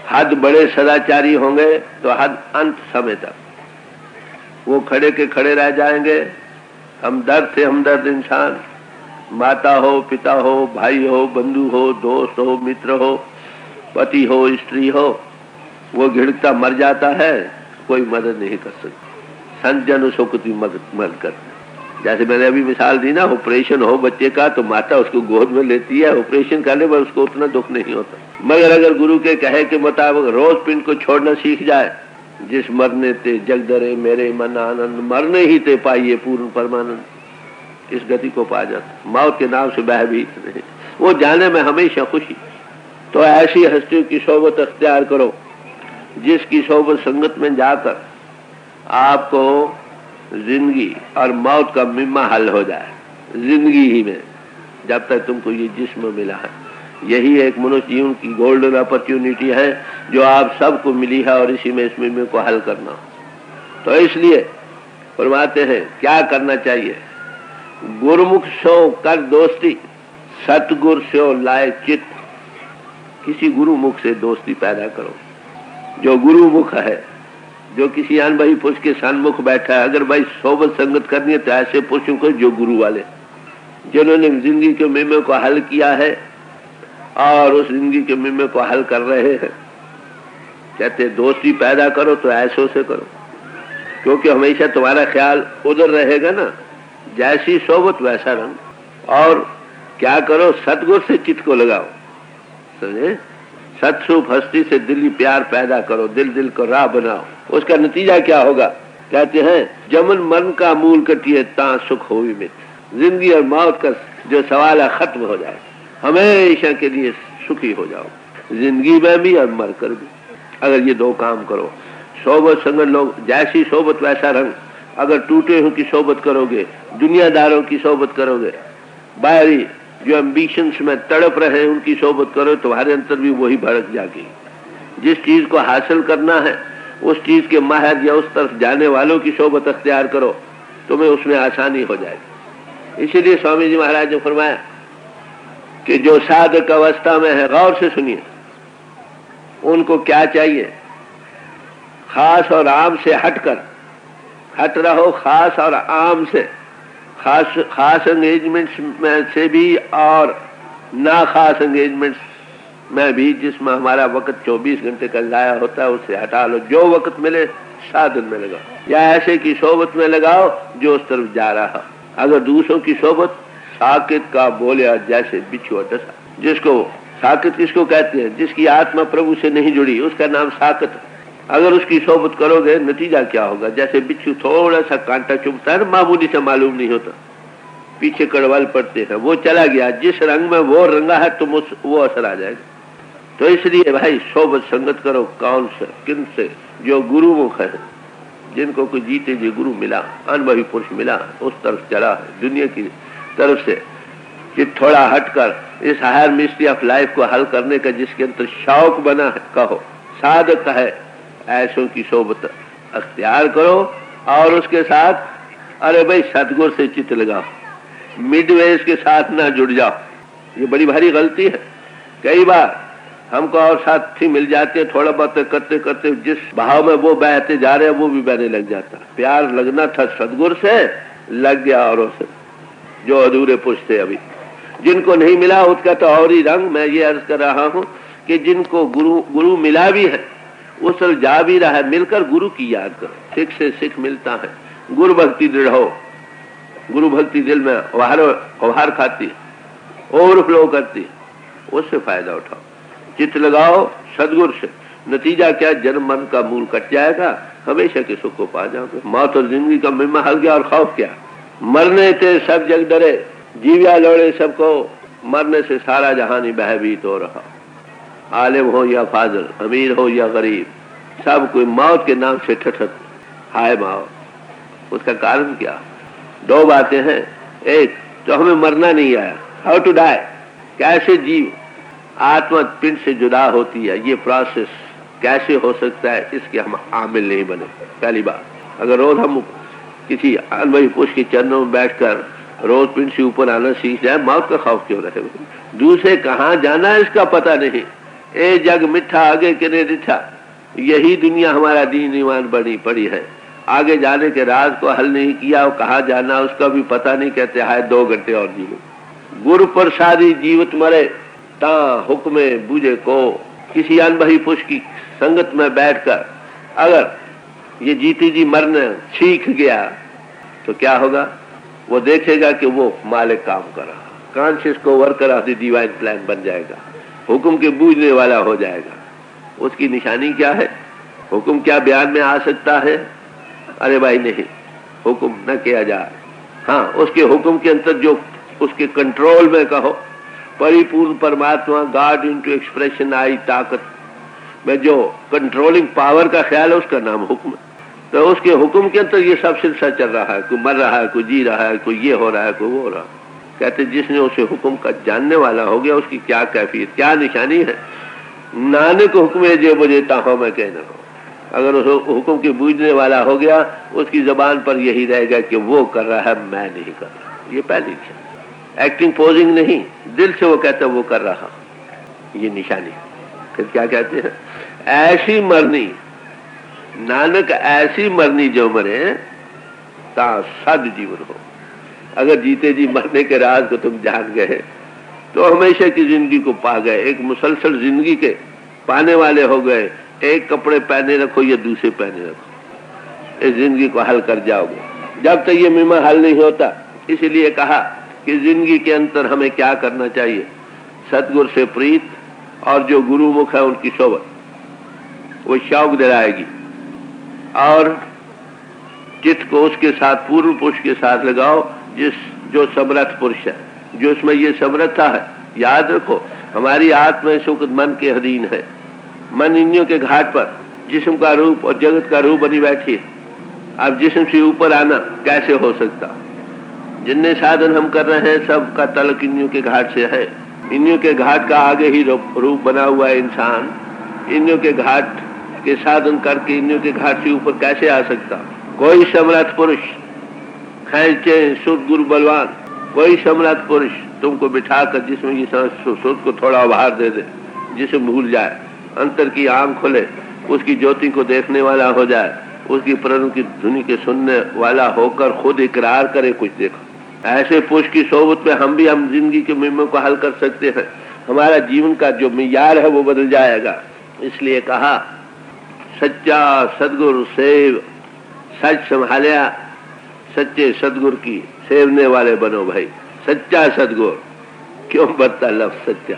हद बड़े सदाचारी होंगे तो हद अंत समय तक वो खड़े के खड़े रह जाएंगे। हमदर्द से हमदर्द इंसान, माता हो, पिता हो, भाई हो, बंधु हो, दोस्त हो, मित्र हो, पति हो, स्त्री हो, वो घिड़कता मर जाता है, कोई मदद नहीं कर सकता। संत जन उसको कुछ मदद करते। जैसे मैंने अभी मिसाल दी ना, ऑपरेशन हो बच्चे का तो माता उसको गोद में लेती है, ऑपरेशन करने पर उसको उतना दुख नहीं होता। मगर अगर गुरु के कहे के मुताबिक रोज पिंड को छोड़ना सीख जाए, जिस मरने ते जगदरे मेरे मन आनंद, मरने ही ते पाइए पूर्ण परमानंद, इस गति को पा जाता। मौत के नाम से भयभीत नहीं, वो जाने में हमेशा खुशी। तो ऐसी हस्तियों की सोबत अख्तियार करो, जिसकी सोबत संगत में जाकर आपको जिंदगी और मौत का मिम्मा हल हो जाए जिंदगी ही में, जब तक तुमको ये जिस्म मिला है। यही एक मनुष्य जीवन की गोल्डन अपॉर्चुनिटी है जो आप सबको मिली है, और इसी में इस मिम्मे को हल करना। तो इसलिए फरमाते हैं क्या करना चाहिए, गुरुमुख सो कर दोस्ती, सतगुर से लाए चित। किसी गुरु मुख से दोस्ती पैदा करो, जो गुरु मुख है, जो किसी अनबही पुरुष के सन्मुख बैठा है। अगर भाई सोबत संगत करनी है तो ऐसे पुरुषों को जो गुरु वाले, जिन्होंने जिंदगी के मिम्मे को हल किया है और उस जिंदगी के मिम्मे को हल कर रहे हैं। कहते दोस्ती पैदा करो तो ऐसों से करो, क्योंकि हमेशा तुम्हारा ख्याल उधर रहेगा ना, जैसी सोबत वैसा रंग। और क्या करो, सतगुर से चित्त को लगाओ, समझे। सतस्वरूप हस्ती से दिली प्यार पैदा करो, दिल दिल को राह बनाओ। उसका नतीजा क्या होगा, कहते हैं जमन मन का मूल कटिए ता सुख हो मित। जिंदगी और मौत का जो सवाल है खत्म हो जाए, हमेशा के लिए सुखी हो जाओ, जिंदगी में भी और मर कर भी। अगर ये दो काम करो, सोबत संगत लोग, जैसी सोबत वैसा रंग। अगर टूटे हुए की सोबत करोगे, दुनियादारों की सोबत करोगे, बाहरी जो एम्बिशंस में तड़प रहे हैं उनकी सोबत करो, तुम्हारे अंदर भी वही भड़क जाएगी। जिस चीज को हासिल करना है उस चीज के माहिर या उस तरफ जाने वालों की सोबत अख्तियार करो, तुम्हें उसमें आसानी हो जाएगी। इसीलिए स्वामी जी महाराज ने फरमाया कि जो साधक अवस्था में है, गौर से सुनिए, उनको क्या चाहिए, खास और आम से हटकर, हट रहो खास और आम से। खास एंगेजमेंट्स में से भी और ना खास एंगेजमेंट्स में भी, जिसमें हमारा वक्त 24 घंटे का जाया होता है, उससे हटा लो। जो वक्त मिले साधन में लगाओ, या ऐसे की सोबत में लगाओ जो उस तरफ जा रहा। अगर दूसरों की सोबत, साकित का बोलिया जैसे बिच्छू डसा। जिसको साकित किसको कहते हैं, जिसकी आत्मा प्रभु से नहीं जुड़ी, उसका नाम साकित है। अगर उसकी सोबत करोगे नतीजा क्या होगा, जैसे बिच्छू थोड़ा सा कांटा चुभता है ना, मामूली से मालूम नहीं होता, पीछे कड़वल पड़ते हैं, वो चला गया। जिस रंग में वो रंगा है तुम वो असर आ जाएगा। तो इसलिए भाई सोबत संगत करो। कौन से, किन से? जो गुरुमुख है, जिनको कोई जीते जी गुरु मिला, अनुभवी पुरुष मिला, उस तरफ चला है दुनिया की तरफ से, कि थोड़ा हटकर इस हायर मिस्ट्री ऑफ लाइफ को हल करने का जिसके अंदर शौक बना है, कहो साधक है, ऐसों की सोबत अख्तियार करो। और उसके साथ अरे भाई सतगुरु से चित्त लगाओ, मिडवेज के साथ ना जुड़ जाओ। ये बड़ी भारी गलती है। कई बार हमको और साथी मिल जाते हैं, थोड़ा बहुत करते करते जिस भाव में वो बहते जा रहे हैं वो भी बहने लग जाता। प्यार लगना था सतगुरु से, लग गया औरों से, जो अधूरे पुरुष थे। अभी जिनको नहीं मिला उसका तो और ही रंग। मैं ये अर्ज कर रहा हूँ कि जिनको गुरु मिला भी है, वो सब जा भी रहा है, मिलकर गुरु की याद करो। सिख से सिख मिलता है, गुरु भक्ति दृढ़ हो। गुरु भक्ति दिल में उभार खाती है, ओवरफ्लो करती है, उससे फायदा उठाओ, चित्त लगाओ सदगुरु से। नतीजा क्या? जन्म मरण का मूल कट जाएगा, हमेशा के सुख को पा जाओगे। मौत और जिंदगी का मिम्मा हल गया और खौफ क्या? मरने से सब जग डरे, जीविया लौड़े सबको, मरने से सारा जहान ही भयभीत हो रहा। आलिम हो या फाजिल, अमीर हो या गरीब, सब कोई मौत के नाम से ठठत, हाय मौत। उसका कारण क्या? दो बातें हैं। एक तो हमें मरना नहीं आया, हाउ टू डाई, कैसे जीव आत्मा पिंड से जुदा होती है, ये प्रोसेस कैसे हो सकता है, इसके हम आमिल नहीं बने। पहली बात, अगर रोज हम किसी अनुभवी पुरुष के चरणों में बैठकर रोज पिंड से ऊपर आना सीख जाए, मौत का खौफ क्यों रहे? दूसरे कहाँ जाना है इसका पता नहीं। ए जग मिठा आगे किने दिठा, यही दुनिया हमारा दीन ईमान बनी पड़ी है। आगे जाने के राज को हल नहीं किया, और कहाँ जाना उसका भी पता नहीं। कहते हाय 2 घंटे और जी लो। गुरु प्रसादी जीवित मरे ता हुक्मे बूझे को। किसी अनुभवी पुरुष की संगत में बैठकर अगर ये जीती जी मरने सीख गया तो क्या होगा? वो देखेगा कि वो मालिक काम कर रहा, कॉन्शियस को worker of the divine plan बन जाएगा, हुक्म के बूझने वाला हो जाएगा। उसकी निशानी क्या है? हुक्म क्या बयान में आ सकता है? अरे भाई नहीं, हुक्म न किया जाए। हाँ, उसके हुक्म के अंतर जो उसके कंट्रोल में कहो, परिपूर्ण परमात्मा गॉड इनटू एक्सप्रेशन आई ताकत में जो कंट्रोलिंग पावर का ख्याल है, उसका नाम हुक्म। तो उसके हुक्म के अंदर ये सब सिलसिला चल रहा है, कोई मर रहा है, कोई जी रहा है, कोई ये हो रहा है, कोई वो हो रहा है। कहते जिसने उसे हुक्म का जानने वाला हो गया, उसकी क्या कैफियत, क्या निशानी है? नानक हुक्म जो बुझेता हो मैं कहना हो। अगर उस हुक्म के बूझने वाला हो गया, उसकी जबान पर यही रहेगा कि वो कर रहा है, मैं नहीं कर रहा। ये पहली निशानी, एक्टिंग पोजिंग नहीं, दिल से वो कहता है वो कर रहा, ये निशानी। फिर क्या कहते हैं? ऐसी मरनी, नानक ऐसी मरनी जो मरे ता सद जीवन हो। अगर जीते जी मरने के राज को तुम जान गए तो हमेशा की जिंदगी को पा गए, एक मुसलसल जिंदगी के पाने वाले हो गए। एक कपड़े पहने रखो या दूसरे पहने रखो, इस जिंदगी को हल कर जाओगे। जब तक ये मिमा हल नहीं होता, इसलिए कहा कि जिंदगी के अंदर हमें क्या करना चाहिए? सतगुरु से प्रीत और जो गुरुमुख है उनकी सोबत, वो शौक दिलाएगी। और चित्त को उसके साथ, पूर्व पुरुष के साथ लगाओ, जो समर्थ पुरुष है, जो इसमें ये समर्थता है। याद रखो, हमारी आत्मा इस वक्त मन के अधीन है। मन इंद्रियों के घाट पर जिस्म का रूप और जगत का रूप बनी बैठी है। अब जिस्म से ऊपर आना कैसे हो सकता? जितने साधन हम कर रहे हैं सब का तलक इंद्रियों के घाट से है। इंद्रियों के घाट का आगे ही रूप बना हुआ है इंसान। इंद्रियों के घाट के साधन करके इंद्रियों के घाट से ऊपर कैसे आ सकता? कोई समर्थ पुरुष खैचे सुध गुरु बलवान, कोई समर्थ पुरुष तुमको बिठाकर जिसमें ये सुध को थोड़ा उभार दे दे, जिसे भूल जाए, अंतर की आंख खोले, उसकी ज्योति को देखने वाला हो जाए, उसकी प्रण की धुनी के सुनने वाला होकर खुद इकरार करे कुछ देखो। ऐसे पुरुष की सोबत में हम जिंदगी के मिम्मों को हल कर सकते हैं। हमारा जीवन का जो मियार है वो बदल जाएगा। इसलिए कहा सच्चा सदगुरु सेव, सच संभालिया, सच्चे सदगुरु की सेवने वाले बनो भाई। सच्चा सदगुरु क्यों बरता लफ्ज सच्चा,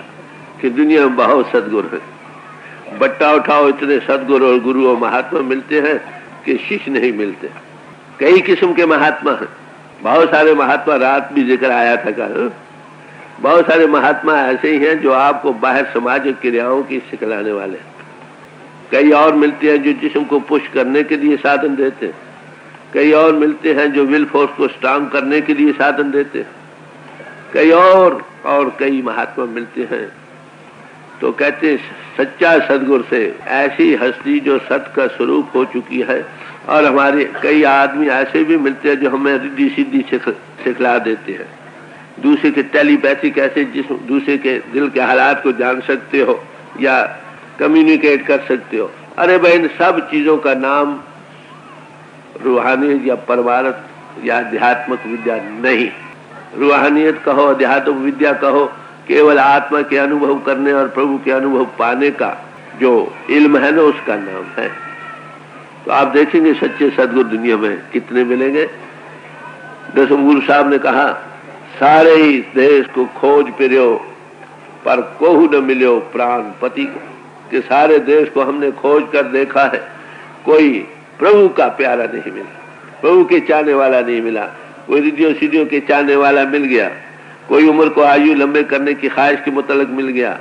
कि दुनिया में बहुत सदगुरु है। बट्टा उठाओ, इतने सदगुरु और गुरु और महात्मा मिलते हैं कि शिष्य नहीं मिलते। कई किस्म के महात्मा हैं, बहुत सारे महात्मा। रात भी जिक्र आया था कल, बहुत सारे महात्मा ऐसे ही हैं जो आपको बाहर समाज क्रियाओं की सिखलाने वाले हैं। कई और मिलते हैं जो जिस्म को पुश करने के लिए साधन देते हैं। कई और मिलते हैं जो विल फोर्स को स्ट्रांग करने के लिए साधन देते हैं। कई और कई महात्मा मिलते हैं। तो कहते हैं सच्चा सदगुरु से ऐसी हस्ती जो सत का स्वरूप हो चुकी है। और हमारे कई आदमी ऐसे भी मिलते हैं जो हमें रिद्धि सिद्धि सिखला देते हैं। दूसरे के टेलीपैथी कैसे जिस दूसरे के दिल के हालात को जान सकते हो या कम्युनिकेट कर सकते हो। अरे भाई, इन सब चीजों का नाम रूहानियत या परमार्थ या अध्यात्मक विद्या नहीं। रूहानियत कहो, अध्यात्मक विद्या कहो, केवल आत्मा के अनुभव करने और प्रभु के अनुभव पाने का जो इल्म है ना, उसका नाम है। तो आप देखेंगे सच्चे सदगुरु दुनिया में कितने मिलेंगे। दसम गुरु साहब ने कहा, सारे ही देश को खोज फिर्यो पर कोहू न मिलो प्राण पति को, कि सारे देश को हमने खोज कर देखा है, कोई प्रभु का प्यारा नहीं मिला, प्रभु के चाहने वाला नहीं मिला। कोई रिद्धियों सिद्धियों के चाहने वाला मिल गया, कोई उम्र को आयु लंबे करने की ख्वाहिश के मुतल्लिक मिल गया,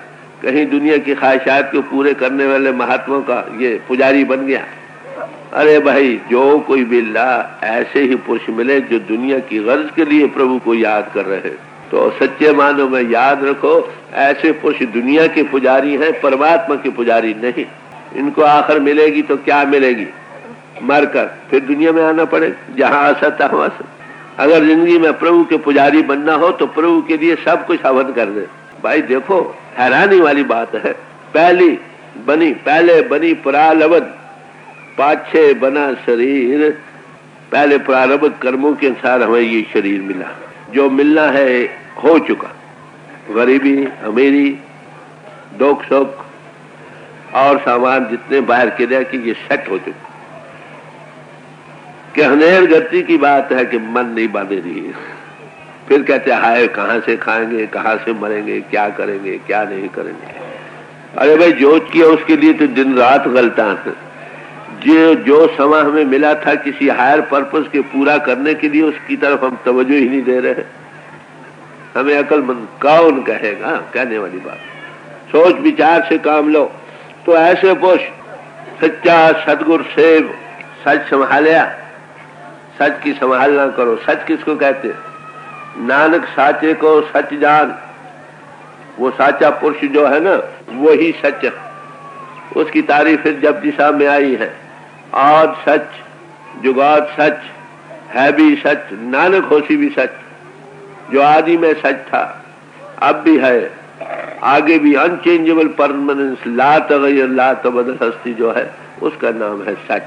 कहीं दुनिया की ख्वाहिशात को पूरे करने वाले महात्माओं का ये पुजारी बन गया। अरे भाई, जो कोई बिल्ला ऐसे ही पुरुष मिले जो दुनिया की गर्ज के लिए प्रभु को याद कर रहे, तो सच्चे मानो में याद रखो, ऐसे पुरुष दुनिया के पुजारी हैं, परमात्मा के पुजारी नहीं। इनको आखिर मिलेगी तो क्या मिलेगी? मरकर फिर दुनिया में आना पड़े, जहाँ असत वहाँ असत। अगर जिंदगी में प्रभु के पुजारी बनना हो तो प्रभु के लिए सब कुछ हवन कर दे। भाई देखो, हैरानी वाली बात है, पहले बनी प्रारब्ध, पाछे बना शरीर। पहले प्रारब्ध कर्मों के अनुसार हमें ये शरीर मिला, जो मिलना है हो चुका। गरीबी, अमीरी, दुख सुख और सामान जितने बाहर क्रिया की, ये सेट हो चुका। कहनेर गति की बात है कि मन नहीं बांधे रही। फिर कहते हाय, कहाँ से खाएंगे, कहाँ से मरेंगे, क्या करेंगे, क्या नहीं करेंगे। अरे भाई, जो किया उसके लिए तो दिन रात गलतान है। जो समय हमें मिला था किसी हायर पर्पस के पूरा करने के लिए, उसकी तरफ हम तवज्जो ही नहीं दे रहे। हमें अक्लमंद कौन कहेगा? कहने वाली बात। सोच विचार से काम लो। तो ऐसे पुरुष सच्चा सदगुरु से सच संभालिया, सच की संभालना करो। सच किसको कहते हैं? नानक साचे को सच जान। वो साचा पुरुष जो है ना, वो ही सच है। उसकी तारीफ जब दिशा में आई है। आज सच, जुगात सच, है भी सच, नानक होशी भी सच। जो आदि में सच था, अब भी है, आगे भी अनचेंजेबल परमानेंस, ला तगय्युर ला तबदल हस्ती जो है, उसका नाम है सच।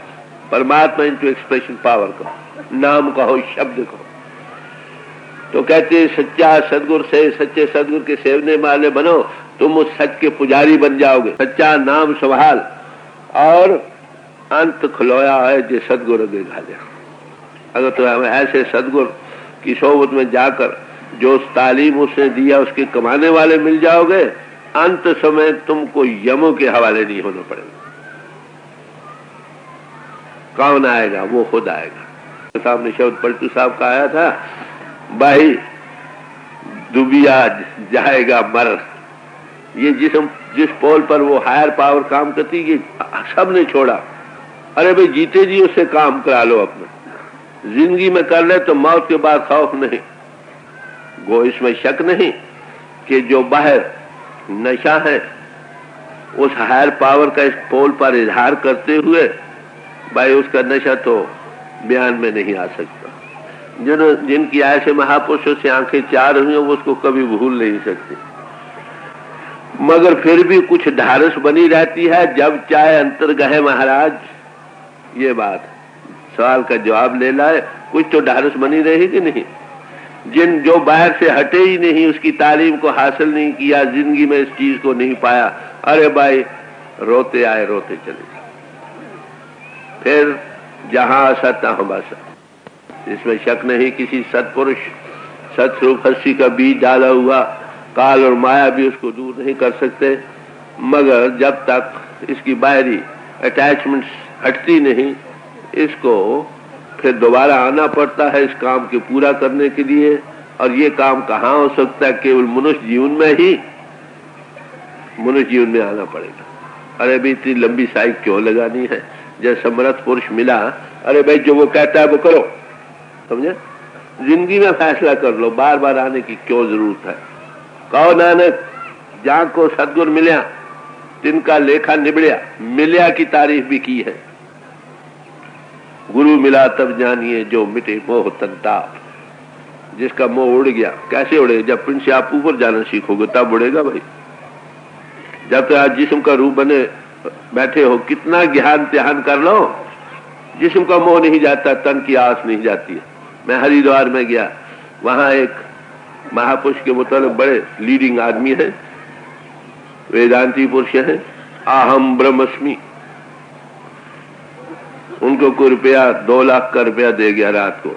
परमात्मा इनटू एक्सप्रेशन पावर को, नाम कहो, शब्द को। तो कहते हैं सच्चा सदगुरु से, सच्चे सदगुरु के सेवने वाले बनो, तुम उस सच के पुजारी बन जाओगे। सच्चा नाम संभाल और अंत खुलोया है जो सदगुरु अगे घाले। अगर तो हमें ऐसे सदगुरु की सोबत में जाकर जो उस तालीम उसने दिया उसके कमाने वाले मिल जाओगे, अंत समय तुमको यमों के हवाले नहीं होना पड़ेगा। कौन आएगा? वो खुद आएगा। सामने शब्द पलटू साहब का आया था, भाई दुबिया जाएगा मर। ये जिस पोल पर वो हायर पावर काम करती, ये सब ने छोड़ा। अरे भाई, जीते जी उससे काम करा लो अपना। जिंदगी में कर ले तो मौत के बाद खौफ नहीं। वो इसमें शक नहीं कि जो बाहर नशा है, उस हायर पावर का इस पोल पर इजहार करते हुए, भाई उसका नशा तो बयान में नहीं आ सकता। जिनकी ऐसे महापुरुषों से आंखें चार हुई, वो उसको कभी भूल नहीं सकती। मगर फिर भी कुछ ढारस बनी रहती है, जब चाहे अंतर गहे महाराज। ये बात सवाल का जवाब ले लाए, कुछ तो ढारस बनी रहेगी नहीं। जो बाहर से हटे ही नहीं, उसकी तालीम को हासिल नहीं किया, जिंदगी में इस चीज को नहीं पाया, अरे भाई रोते आए रोते चले गए। फिर जहां सत तहां बस। इसमें शक नहीं, किसी सत्पुरुष सतस्वरूप हस्ती का बीज डाला हुआ काल और माया भी उसको दूर नहीं कर सकते। मगर जब तक इसकी बाहरी अटैचमेंट्स हटती नहीं, इसको फिर दोबारा आना पड़ता है इस काम के पूरा करने के लिए। और ये काम कहाँ हो सकता है? केवल मनुष्य जीवन में ही, मनुष्य जीवन में आना पड़ेगा। अरे भाई इतनी लंबी साइक क्यों लगानी है? जब समर्थ पुरुष मिला, अरे भाई जो वो कहता है वो करो, समझे? जिंदगी में फैसला कर लो, बार बार आने की क्यों जरूरत है? कहो नानक जहां को सदगुरु मिल्या तिनका लेखा निबड़िया, मिल्या की तारीफ भी की है। गुरु मिला तब जानिए जो मिटे मोह संताप। जिसका मोह उड़ गया, कैसे उड़े? जब पिंड से आप ऊपर जाना सीखोगे तब उड़ेगा भाई। जब तो आज जिस्म का रूप बने बैठे हो, कितना ज्ञान ध्यान कर लो, जिस्म का मोह नहीं जाता, तन की आस नहीं जाती है। मैं हरिद्वार में गया, वहां एक महापुरुष के मुताबिक बड़े लीडिंग आदमी है, वेदांती पुरुष है, अहम ब्रह्मस्मि। उनको कोई रुपया 2 लाख का रुपया दे गया रात को।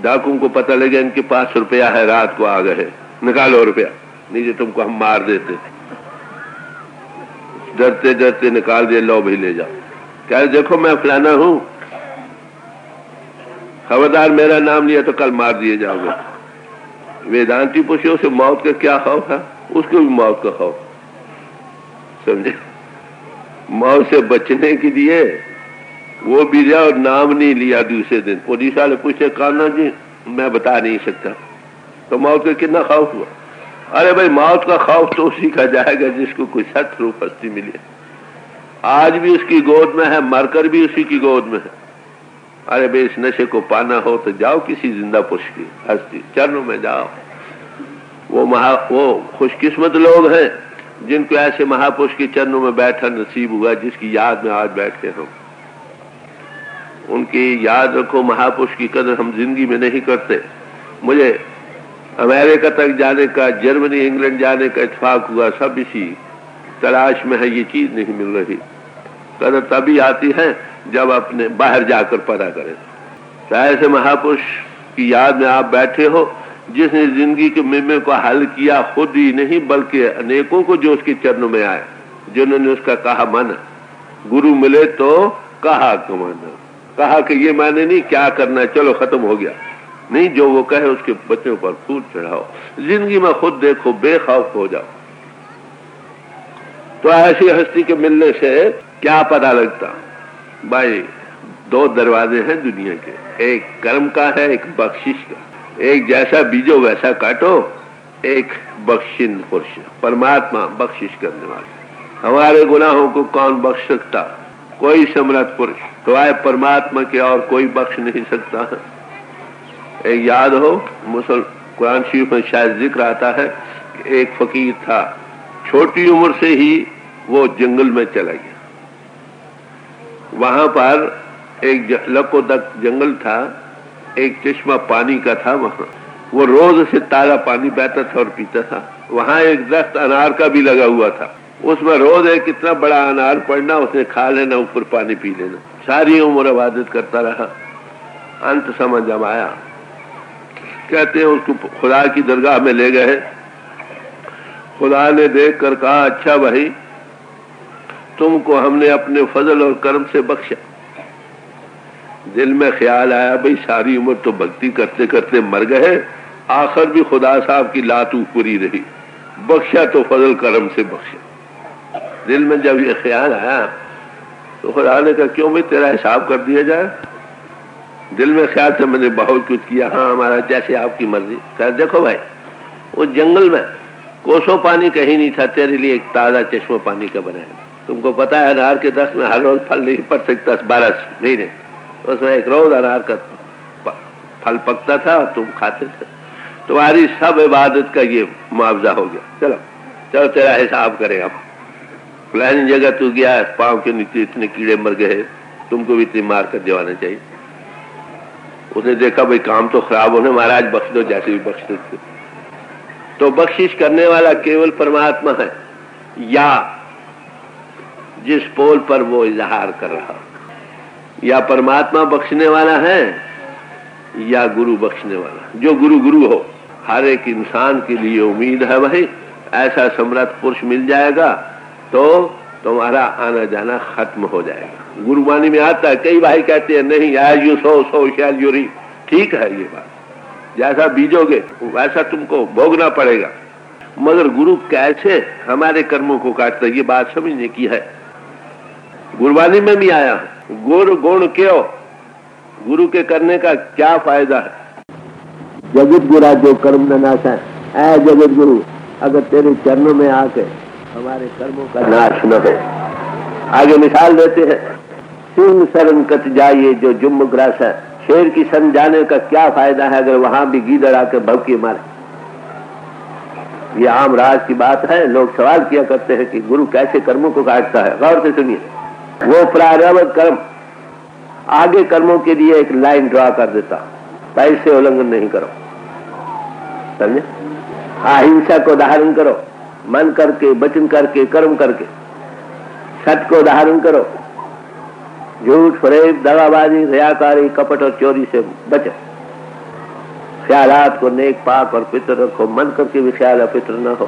डाकुओं को पता लगा इनके पास रुपया है, रात को आ गए, निकालो रुपया, नहीं तो तुमको हम मार देते। डरते डरते निकाल दिया, लो भाई ले जाओ। क्या देखो मैं फलाना हूं, खबरदार मेरा नाम लिया तो कल मार दिए जाओगे। वेदांती पुरुषों से मौत का क्या खौफ है? उसको भी मौत का खौफ, समझे? मौत से बचने के लिए वो भी दिया और नाम नहीं लिया। दूसरे दिन पुलिस वाले पूछे, कान्हा जी मैं बता नहीं सकता, तो मौत का कितना खौफ हुआ? अरे भाई मौत का खौफ तो उसी का जाएगा जिसको कोई सतरूप हस्ती मिले। आज भी उसकी गोद में है, मरकर भी उसी की गोद में है। अरे भाई इस नशे को पाना हो तो जाओ किसी जिंदा पुरुष की हस्ती चरणों में जाओ। वो खुशकिस्मत लोग हैं जिनको ऐसे महापुरुष के चरणों में बैठा नसीब हुआ, जिसकी याद में आज बैठे हम। उनकी याद रखो, महापुरुष की कदर हम जिंदगी में नहीं करते। मुझे अमेरिका तक जाने का, जर्मनी इंग्लैंड जाने का इत्तेफाक हुआ, सब इसी तलाश में है, ये चीज नहीं मिल रही। कदर तभी आती है जब अपने बाहर जाकर पता करें। तो ऐसे महापुरुष की याद में आप बैठे हो, जिसने जिंदगी के मुद्दे को हल किया, खुद ही नहीं बल्कि अनेकों को जो उसके चरणों में आए, जिन्होंने उसका कहा माना। गुरु मिले तो कहा कमाना, कहा कि ये माने नहीं, क्या करना, चलो खत्म हो गया नहीं, जो वो कहे उसके बच्चों पर फूल चढ़ाओ। जिंदगी में खुद देखो, बेखौफ हो जाओ। तो ऐसी हस्ती के मिलने से क्या पता लगता? भाई 2 दरवाजे हैं दुनिया के, एक कर्म का है, एक बख्शिश का। एक जैसा बीजो वैसा काटो, एक बख्शिन पुरुष, परमात्मा बख्शिश करने वाले। हमारे गुनाहों को कौन बख्श सकता? कोई समर्थ पुरुष, तो आए परमात्मा के और कोई बख्श नहीं सकता है। एक याद हो, कुरान शरीफ में शायद जिक्र आता है कि एक फकीर था, छोटी उम्र से ही वो जंगल में चला गया। वहां पर एक लको तक जंगल था, एक चश्मा पानी का था वहां। वो रोज से ताजा पानी बहता था और पीता था। वहां एक दरख्त अनार का भी लगा हुआ था, उसमें रोज एक कितना बड़ा अनार पड़ना, उसने खा लेना, ऊपर पानी पी लेना। सारी उम्र इबादत करता रहा। अंत समझ जब आया, कहते हैं उसको खुदा की दरगाह में ले गए। खुदा ने देख कर कहा, अच्छा भाई तुमको हमने अपने फजल और कर्म से बख्शा। दिल में ख्याल आया, भाई सारी उम्र तो भक्ति करते करते मर गए, आखिर भी खुदा साहब की लात ऊपरी रही, बख्शा तो फजल कर्म से बख्शा। दिल में जब ये ख्याल आया तो खुदा ने कहा, क्यों भाई तेरा हिसाब कर दिया जाए? दिल में ख्याल से मैंने बहुत कुछ किया। हाँ हमारा जैसे आपकी मर्जी। कहा देखो भाई, वो जंगल में कोसों पानी कहीं नहीं था, तेरे लिए एक ताजा चश्मा पानी का बनाया। तुमको पता है अनार के 10 में हर रोज फल नहीं पड़ सकता, 12 महीने उसमें एक रोज अनार का फल पकता था और तुम खाते थे। तुम्हारी सब इबादत का ये मुआवजा हो गया। चलो चलो तेरा हिसाब करें अब। फलानी जगह तू गया, पाँव के नीचे इतने कीड़े मर गए, तुमको भी इतनी मार कर दिवाना चाहिए। उसने देखा भाई काम तो खराब होने, महाराज बख्श दो, जैसे भी बख्श दो। तो बख्शिश करने वाला केवल परमात्मा है, या जिस पोल पर वो इजहार कर रहा, या परमात्मा बख्शने वाला है या गुरु बख्शने वाला। जो गुरु गुरु हो, हर एक इंसान के लिए उम्मीद है भाई ऐसा समर्थ पुरुष मिल जाएगा तो तुम्हारा आना जाना खत्म हो जाएगा। गुरुवाणी में आता है, कई भाई कहते हैं नहीं, as you sow so shall you reap. ठीक है ये बात, जैसा बीजोगे वैसा तुमको भोगना पड़ेगा। मगर गुरु कैसे हमारे कर्मों को काटता, ये बात समझने की है। गुरबानी में भी आया, गुरु गुण क्यों, गुरु के करने का क्या फायदा है। जगत गुरा जो कर्म न नाश है, ऐ जगत गुरु अगर तेरे चरणों में आके हमारे कर्मों का नाश न हो। आगे मिसाल देते हैं, सिंह शरण कट जाइए जो जुम्म ग्रास है, शेर की सन जाने का क्या फायदा है अगर वहां भी गीदड़ आके भौंकी मारे। ये आम राज की बात है। लोग सवाल किया करते हैं कि गुरु कैसे कर्मों को काटता है। गौर से सुनिए, वो प्रारब्ध कर्म आगे कर्मों के लिए एक लाइन ड्रा कर देता, पैसे उल्लंघन नहीं करो, समझे। अहिंसा को धारण करो, मन करके, वचन करके, कर्म करके। सत्य को धारण करो, झूठ, फरेब, दगाबाजी, रियाकारी, कपट और चोरी से बचो। ख्यालात को नेक, पाक और पितर रखो, मन करके भी ख्याल अपित्र न हो।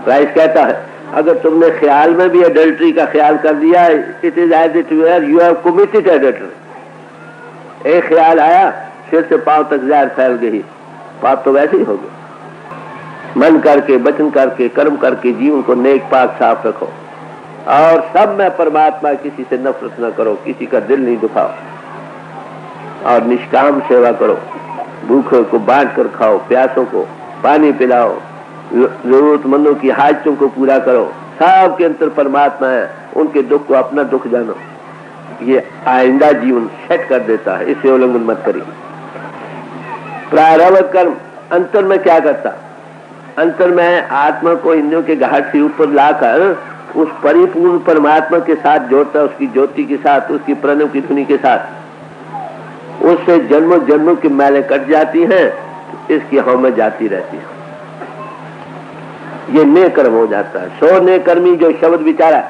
क्राइस्ट कहता है अगर तुमने ख्याल में भी एडल्ट्री का ख्याल कर दिया, it is as it were you have committed adultery. एक ख्याल आया, सिर से पांव तक जहर फैल गई, पाप तो वैसे ही हो गया। मन करके, वचन करके, कर्म करके जीवन को नेक, पाक, साफ रखो। और सब में परमात्मा, किसी से नफरत न करो, किसी का दिल नहीं दुखाओ और निष्काम सेवा करो। भूखों को बांट कर खाओ, प्यासों को पानी पिलाओ, जरूरतमंदों की हाजतों को पूरा करो। सबके अंतर परमात्मा है, उनके दुख को अपना दुख जानो। ये आइंदा जीवन सेट कर देता है, इसे उल्लंघन मत करिए। प्रारब्ध कर्म अंतर में क्या करता, अंतर में आत्मा को इंद्रियों के घाट से ऊपर लाकर उस परिपूर्ण परमात्मा के साथ जोड़ता, उसकी ज्योति के साथ, उसकी प्रणव की ध्वनि के साथ। उससे जन्मों जन्मों की मैलें कट जाती हैं, इसकी हवा में जाती रहती है। ये नेक कर्म हो जाता है। सो नेक कर्मी जो शब्द विचारा,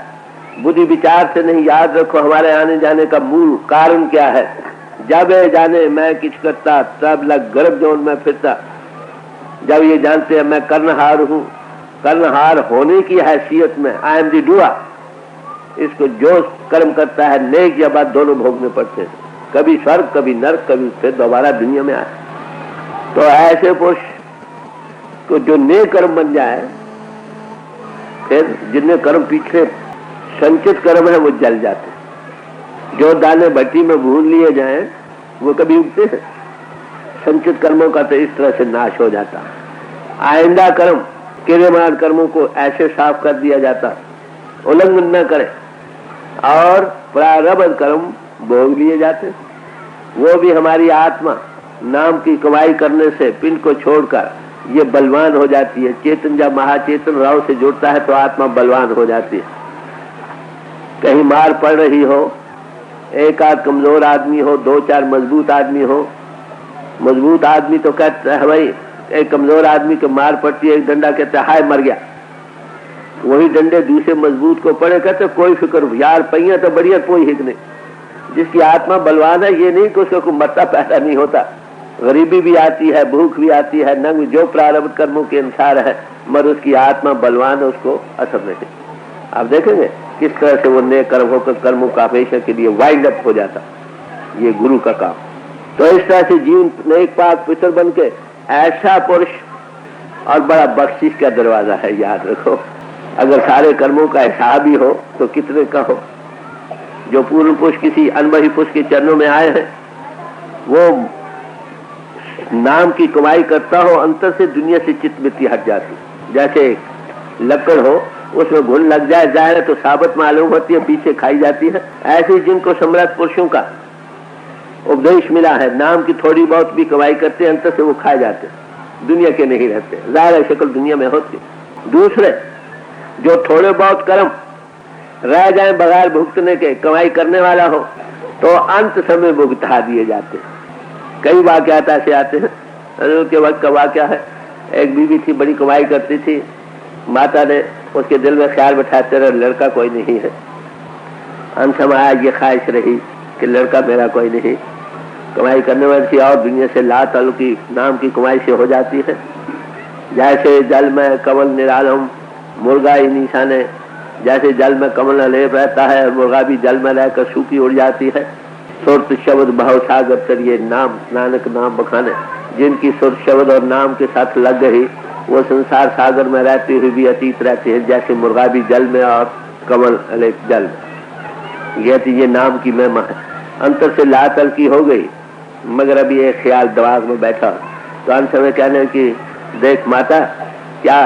बुद्धि विचार से नहीं। याद रखो हमारे आने जाने का मूल कारण क्या है। जब जाने मैं किछ करता, तब लग गर्भ जोन में फिरता। जब ये जानते हैं मैं कर्णहार हूं, कर्णहार होने की हैसियत में आई एम दी डूअर। इसको जो कर्म करता है नेक या बद दोनों भोगने पड़ते हैं, कभी स्वर्ग, कभी नर्क, कभी फिर दोबारा दुनिया में आए। तो ऐसे पुरुष को जो नेक कर्म बन जाए, फिर जिनने कर्म पीछे संचित कर्म है वो जल जाते। जो दाने भट्टी में भून लिए जाएं वो कभी उगते हैं। संचित कर्मों का तो इस तरह से नाश हो जाता। आइंदा कर्म, क्रियमान कर्मों को ऐसे साफ कर दिया जाता, उल्लंघन न करे। और प्रारब्ध कर्म भोग लिए जाते, वो भी हमारी आत्मा नाम की कमाई करने से पिंड को छोड़कर ये बलवान हो जाती है। चेतन जब महाचेतन राव से जुड़ता है तो आत्मा बलवान हो जाती है। कहीं मार पड़ रही हो, एक आध कमजोर आदमी हो, दो चार मजबूत आदमी हो। मजबूत आदमी तो कहता है भाई, एक कमजोर आदमी को मार पड़ती है, एक डंडा कहता है हाय मर गया। वही डंडे दूसरे मजबूत को पड़े, कहते कोई फिक्र यार, पहिया तो बढ़िया, कोई हिक नहीं। जिसकी आत्मा बलवान है, ये नहीं कि उसको मरता पैदा नहीं होता। गरीबी भी आती है, भूख भी आती है, नंग जो प्रारब्ध कर्मों के अनुसार है, मगर उसकी आत्मा बलवान है, उसको असर नहीं। आप देखेंगे किस तरह से वो नेक कर्म होकर कर्मों का हमेशा के लिए वाइंड अप हो जाता। ये गुरु का काम। तो इस तरह से जीवन नेक पाक पितर बन के ऐसा पुरुष, और बड़ा बख्शिश का दरवाजा है। याद रखो, अगर सारे कर्मों का हिसाब ही हो तो कितने का हो। जो पूर्ण पुरुष किसी अनबही पुरुष के चरणों में आए हैं, वो नाम की कमाई करता हो, अंतर से दुनिया से चित्तवृत्ति हट जाती। जैसे लकड़ हो, उसमें घुन लग जाए, जाए तो साबत मालूम होती है, पीछे खाई जाती है। ऐसे जिनको सम्राट पुरुषों का उपदेश मिला है, नाम की थोड़ी बहुत भी कमाई करते हैं, अंतर से वो खाए जाते, दुनिया के नहीं रहते। जाहिर शक्ल दुनिया में होती। दूसरे जो थोड़े बहुत कर्म रह जाए बगैर भुगतने के, कमाई करने वाला हो, तो अंत समय भुगता दिए जाते। कई वाकयात ऐसे आते हैं। के वक्त का वाकया है, एक बीवी थी, बड़ी कमाई करती थी। माता ने उसके दिल में ख्याल बैठाया तेरा लड़का कोई नहीं है। अंत समय आया ये ख्वाहिश रही कि लड़का मेरा कोई नहीं। कमाई करने वाली थी और दुनिया से ला ताल्लुकी नाम की कमाई से हो जाती है। जैसे जल में कमल निरालम, मुर्गा ही निशाने। जैसे जल में कमल लेप रहता है, मुर्गा भी जल में रहकर सूखी उड़ जाती है। सुरत शब्द भाव सागर करिए, नाम नानक नाम बखाने। जिनकी सुर शब्द और नाम के साथ लग गई, वो संसार सागर में रहती हुई भी अतीत रहती है, जैसे मुर्गा भी जल में और कमल जल में। ये नाम की महिमा है। अंतर से लातल की हो गई, मगर अभी एक ख्याल दिमाग में बैठा तो अंत में कहने की, देख माता, क्या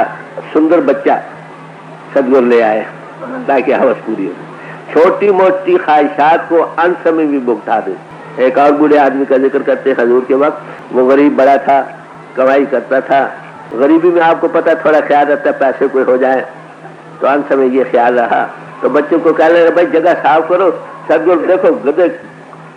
सुंदर बच्चा सदगुरु ले आए ताकि हवस पूरी हो। छोटी मोटी ख्वाहिशात को अंत समय भी भुगता दे। एक और बूढ़े आदमी का जिक्र करते हजूर के वक्त, वो गरीब बड़ा था, कमाई करता था। गरीबी में आपको पता थोड़ा ख्याल रहता है, पैसे कोई हो जाए तो अंत समय ये ख्याल रहा। तो बच्चों को कह रहे भाई जगह साफ करो, सदगुरु देखो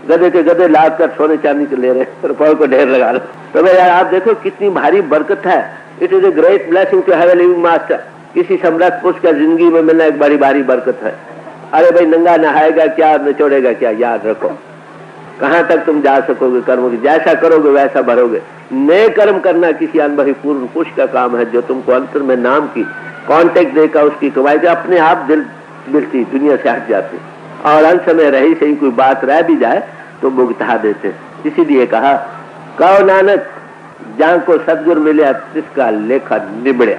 गधे के गधे लाद कर सोने चांदी के ले रहे, रुपयों को ढेर लगा लो। तो भाई यार आप देखो कितनी भारी बरकत है। It is a great blessing to have a living master. किसी सम्राट पुरुष का जिंदगी में मिलना एक बड़ी भारी बरकत है। अरे भाई नंगा नहाएगा क्या, निचोड़ेगा क्या, याद रखो कहाँ तक तुम जा सकोगे कर्मों की। जैसा करोगे वैसा भरोगे। नए कर्म करना किसी अनुभवी पूर्ण पुरुष का काम है, जो तुमको अंतर में नाम की कॉन्टेक्ट देकर उसकी कमाई से अपने आप दिल मिलती दुनिया से हट जाती, और अंत में रही सही कोई बात रह भी जाए तो भुगता देते। इसीलिए कहा, कहो नानक जहाँ को सदगुरु मिले इसका लेखा निबड़े।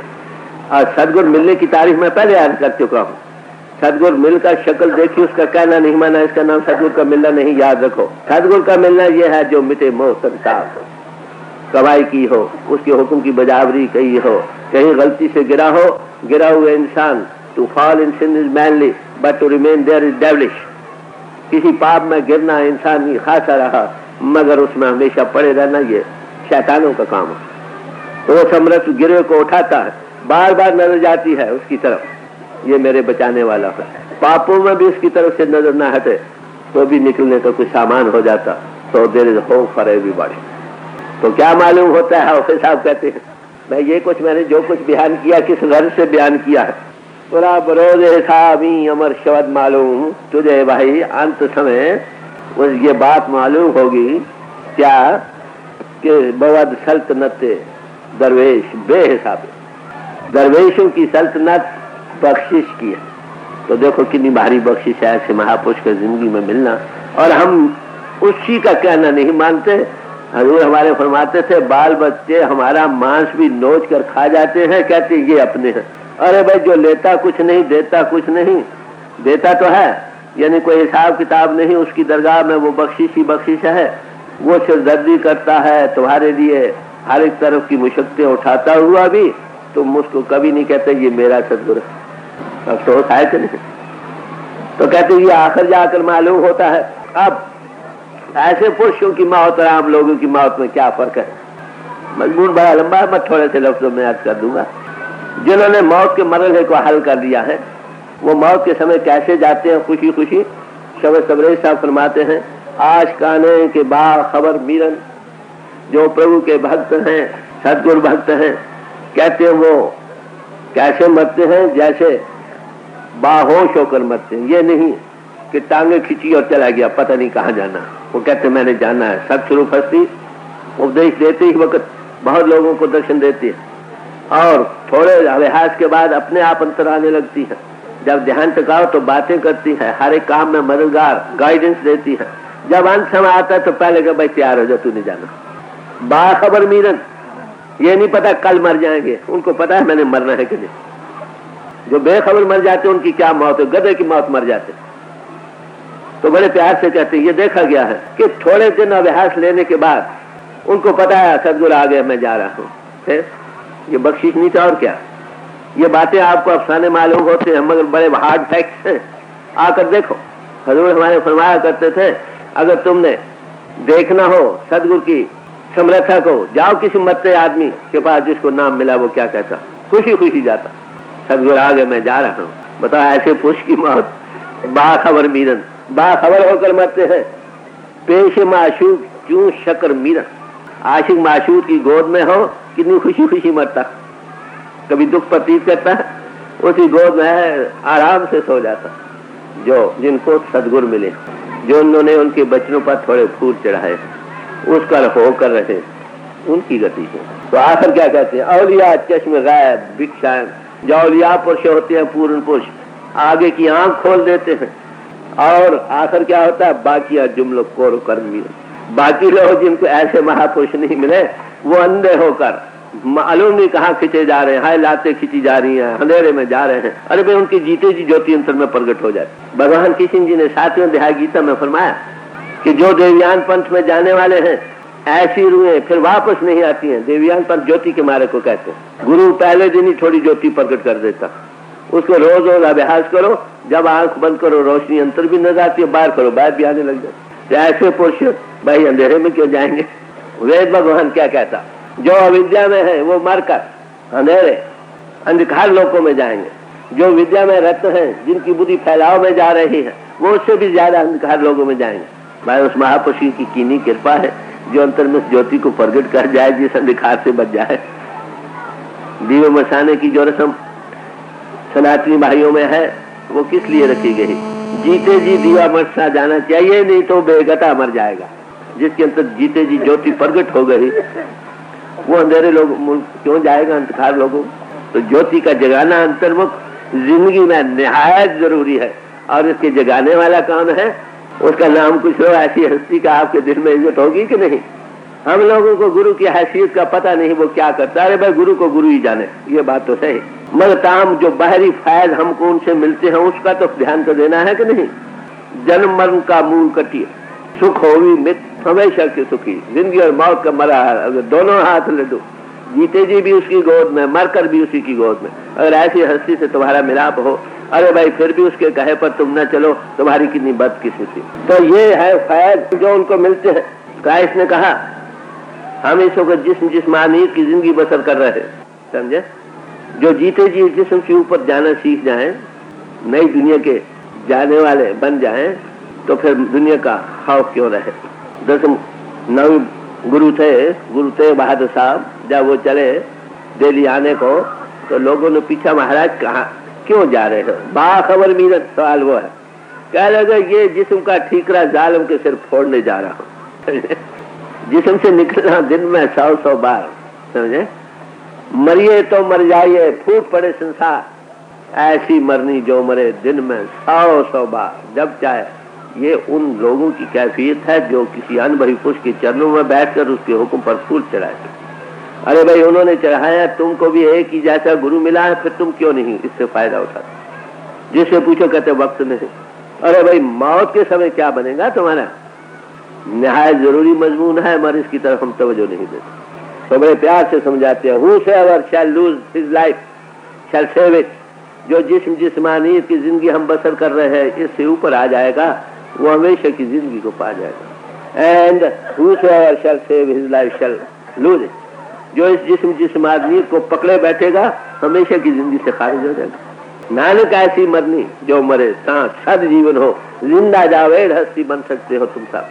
और सदगुरु मिलने की तारीफ मैं पहले याद कर चुका हूँ। सदगुरु मिलकर शक्ल देखी, उसका कहना नहीं माना, इसका नाम सदगुरु का मिलना नहीं। याद रखो, सदगुरु का मिलना यह है जो मिटे मोह संसार, कमाई की हो, उसके हुक्म की बजावरी कही हो, कहीं गलती से गिरा हो, गिरा हुए इंसान, to fall in sin is manly but to remain there is devilish. किसी पाप में गिरना इंसान ही खासा रहा, मगर उसमें हमेशा पड़े रहना ये शैतानों का काम है। तो वो समर्थ गिरे को उठाता है, बार बार नजर जाती है उसकी तरफ, ये मेरे बचाने वाला है। पापों में भी उसकी तरफ से नजर ना हटे तो भी निकलने का कुछ सामान हो जाता। तो there is hope for everybody. तो क्या मालूम होता है, हाफिज साहब कहते हैं, भाई ये कुछ मैंने जो कुछ बयान किया किस घर से बयान किया है। पूरा बरोज सामी अमर शब्द मालूम तुझे भाई, अंत समय ये बात मालूम होगी क्या कि बवद सल्तनत दरवेश बेहिसाब। दरवेशों की सल्तनत बख्शिश की है। तो देखो कितनी भारी बख्शिश है ऐसे महापुरुष के जिंदगी में मिलना, और हम उसी का कहना नहीं मानते। हजूर हमारे फरमाते थे, बाल बच्चे हमारा मांस भी नोच कर खा जाते हैं, कहते ये अपने हैं। अरे भाई जो लेता कुछ नहीं, देता कुछ नहीं, देता तो है यानी कोई हिसाब किताब नहीं, उसकी दरगाह में वो बख्शिश ही बख्शिश है। वो सिरदर्दी करता है तुम्हारे लिए, हर एक तरफ की मुशक्कतें उठाता हुआ भी तुम उसको कभी नहीं कहते ये मेरा सदगुरु। अफसोस है कि नहीं? तो कहते ये आखिर जाकर मालूम होता है। अब ऐसे पुरुषों की मौत और आम लोगों की मौत में क्या फर्क है? मजमून बड़ा लंबा है, मैं थोड़े से लफ्जों में याद कर दूंगा। जिन्होंने मौत के मरहले को हल कर दिया है, वो मौत के समय कैसे जाते हैं खुशी खुशी। शबद तबरेज़ साहब फरमाते हैं, आशिकाने के बाखबर मीरन, जो प्रभु के भक्त हैं, सदगुरु भक्त हैं, कहते हैं वो कैसे मरते हैं, जैसे बाहोश होकर मरते हैं। ये नहीं कि टांगे खींची और चला गया, पता नहीं कहाँ जाना। वो कहते मैंने जाना है। सब शुरू फंसती उपदेश देते ही वक्त बहुत लोगों को दर्शन देती है, और थोड़े अभ्यास के बाद अपने आप अंतर आने लगती है। जब ध्यान टिकाओ तो बातें करती है, हर एक काम में मददगार गाइडेंस देती है। जब अंत समय आता है तो पहले कहा भाई तैयार हो जा, तू नहीं जाना। बाखबर मीरन, ये नहीं पता कल मर जाएंगे, उनको पता है मैंने मरना है कि नहीं। जो बेखबर मर जाते उनकी क्या मौत है, गधे की मौत मर जाते। तो बड़े प्यार से कहते हैं, ये देखा गया है कि थोड़े दिन अभ्यास लेने के बाद उनको पता है सदगुरु आ गया, मैं जा रहा हूँ। ये बख्शिश नहीं था और क्या। ये बातें आपको अफसाने मालूम होते हैं, मगर बड़े हार्ड फैक्ट्स हैं। आकर देखो, हजूर हमारे फरमाया करते थे, अगर तुमने देखना हो सदगुरु की समर्था को, जाओ किसी मरते आदमी के पास जिसको नाम मिला, वो क्या कहता, खुशी खुशी जाता, सदगुरु आ गए मैं जा रहा हूँ। बताओ ऐसे पुरुष की मौत बाखबर मीरन, बाखबर होकर मरते हैं। पेश माशूक क्यों शकर मीरन, आशिक माशूक की गोद में हो कितनी खुशी खुशी मरता, कभी दुख प्रतीत करता है, उसी गोद में आराम से सो जाता। जो जिनको सदगुरु मिले, जो उन्होंने उनके बच्चों पर थोड़े फूल चढ़ाए, उसका होकर रहे, उनकी गति है। तो आखिर क्या कहते हैं, औलिया चश्म गायब भिक्षाएं। जो औलिया पुरुष होते हैं, पूर्ण पुरुष, आगे की आंख खोल देते हैं। और आखिर क्या होता है, बाकी जुमलों को कर्म मिले। बाकी लोग जिनको ऐसे महापुरुष नहीं मिले, वो अंधे होकर मालूम नहीं कहाँ खींचे जा रहे हैं, हाय लाते खींची जा रही हैं, अंधेरे में जा रहे हैं। अरे भाई उनकी जीते जी ज्योति अंतर में प्रकट हो जाए। भगवान कृष्ण जी ने 7वें अध्याय गीता में फरमाया कि जो देवयान पंथ में जाने वाले हैं ऐसी रूहें फिर वापस नहीं आती हैं। देवयान पंथ ज्योति के मारे को कहते हैं। गुरु पहले दिन ही थोड़ी ज्योति प्रकट कर देता, उसको रोज रोज अभ्यास करो। जब आंख बंद करो रोशनी अंतर भी नजर आती है, बाहर करो बाहर भी आने लग जाए। ऐसे पुरुष भाई अंधेरे में क्यों जाएंगे? वेद भगवान क्या कहता, जो अविद्या में है वो मरकर अंधेरे अंधकार लोकों में जाएंगे, जो विद्या में रत हैं जिनकी बुद्धि फैलाव में जा रही है वो उससे भी ज्यादा अंधकार लोगों में जाएंगे। भाई उस महापुरुष की कीनी कृपा है जो अंतर में ज्योति को प्रकट कर जाए, जिस अंधकार से बच जाए। दीव मसाने की जो रस्म सनातनी भाइयों में है वो किस लिए रखी गई? जीते जी दीवा मत सा जाना चाहिए, नहीं तो बेगता मर जाएगा। जिसके अंतर जीते जी ज्योति प्रकट हो गई वो अंधेरे लोग क्यों जाएगा अंधकार लोगों? तो ज्योति का जगाना अंतर्मुख जिंदगी में निहायत जरूरी है। और इसके जगाने वाला कौन है? उसका नाम कुछ हो, ऐसी हस्ती का आपके दिल में इज्जत होगी कि नहीं? हम लोगों को गुरु की हैसियत का पता नहीं, वो क्या करता। अरे भाई गुरु को गुरु ही जाने, ये बात तो सही। मगर ताम जो बाहरी फैज हमको उनसे मिलते हैं उसका तो ध्यान तो देना है कि नहीं? जन्म मरण का मूल कटिए, सुख होवी मित हमेशा के सुखी। जिंदगी और मौत का मरा अगर दोनों हाथ ले दो, जीते जी भी उसकी गोद में, मरकर भी उसी की गोद में। अगर ऐसी हस्ती से तुम्हारा मिलाप हो, अरे भाई फिर भी उसके कहे पर तुम न चलो, तुम्हारी कितनी बदकिस्मती। तो ये है फैज जो उनको मिलते हैं। क्राइस्ट ने कहा हम इसो को जिस्मानियत की जिंदगी बसर कर रहे हैं, समझे? जो जीते जी जिस्म के ऊपर जाना सीख जाए, नई दुनिया के जाने वाले बन जाएं, तो फिर दुनिया का खौफ क्यों रहे? 9 गुरु तेग बहादुर साहब जब वो चले दिल्ली आने को, तो लोगों ने पूछा महाराज कहाँ क्यों जा रहे हो? बाखबर मीरत सवाल वो है। कह लगा ये जिस्म का ठीकरा जालिम के सिर फोड़ने जा रहा हूँ। जिस्म से निकलना दिन में 100 बार, समझे? मरिए तो मर जाइए, फूट पड़े संसार, ऐसी मरनी जो मरे दिन में 100 बार जब चाहे। ये उन लोगों की कैफियत है जो किसी अनुभवी पुरुष के चरणों में बैठकर उसके हुक्म पर फूल चढ़ाए। अरे भाई उन्होंने चढ़ाया, तुमको भी एक ही जैसा गुरु मिला है, फिर तुम क्यों नहीं इससे फायदा उठाते? जिससे पूछो कहते वक्त नहीं। अरे भाई मौत के समय क्या बनेगा तुम्हारा? निहायत जरूरी मजमून है, मगर इसकी तरफ हम तवज्जो नहीं देते। तो बड़े प्यार से समझाते हैं, Whosoever shall lose his life shall save it। जो जिस्मानियत की जिंदगी हम बसर कर रहे हैं इससे ऊपर आ जाएगा, वो हमेशा की जिंदगी को पा जाएगा। And whosoever shall save his life shall lose it। जो इस जिस्मानियत को पकड़े बैठेगा हमेशा की जिंदगी से खारिज हो जाएगा। नानक ऐसी मरनी जो मरे सांस सद जीवन हो, जिंदा जावेद हस्ती बन सकते हो तुम सब।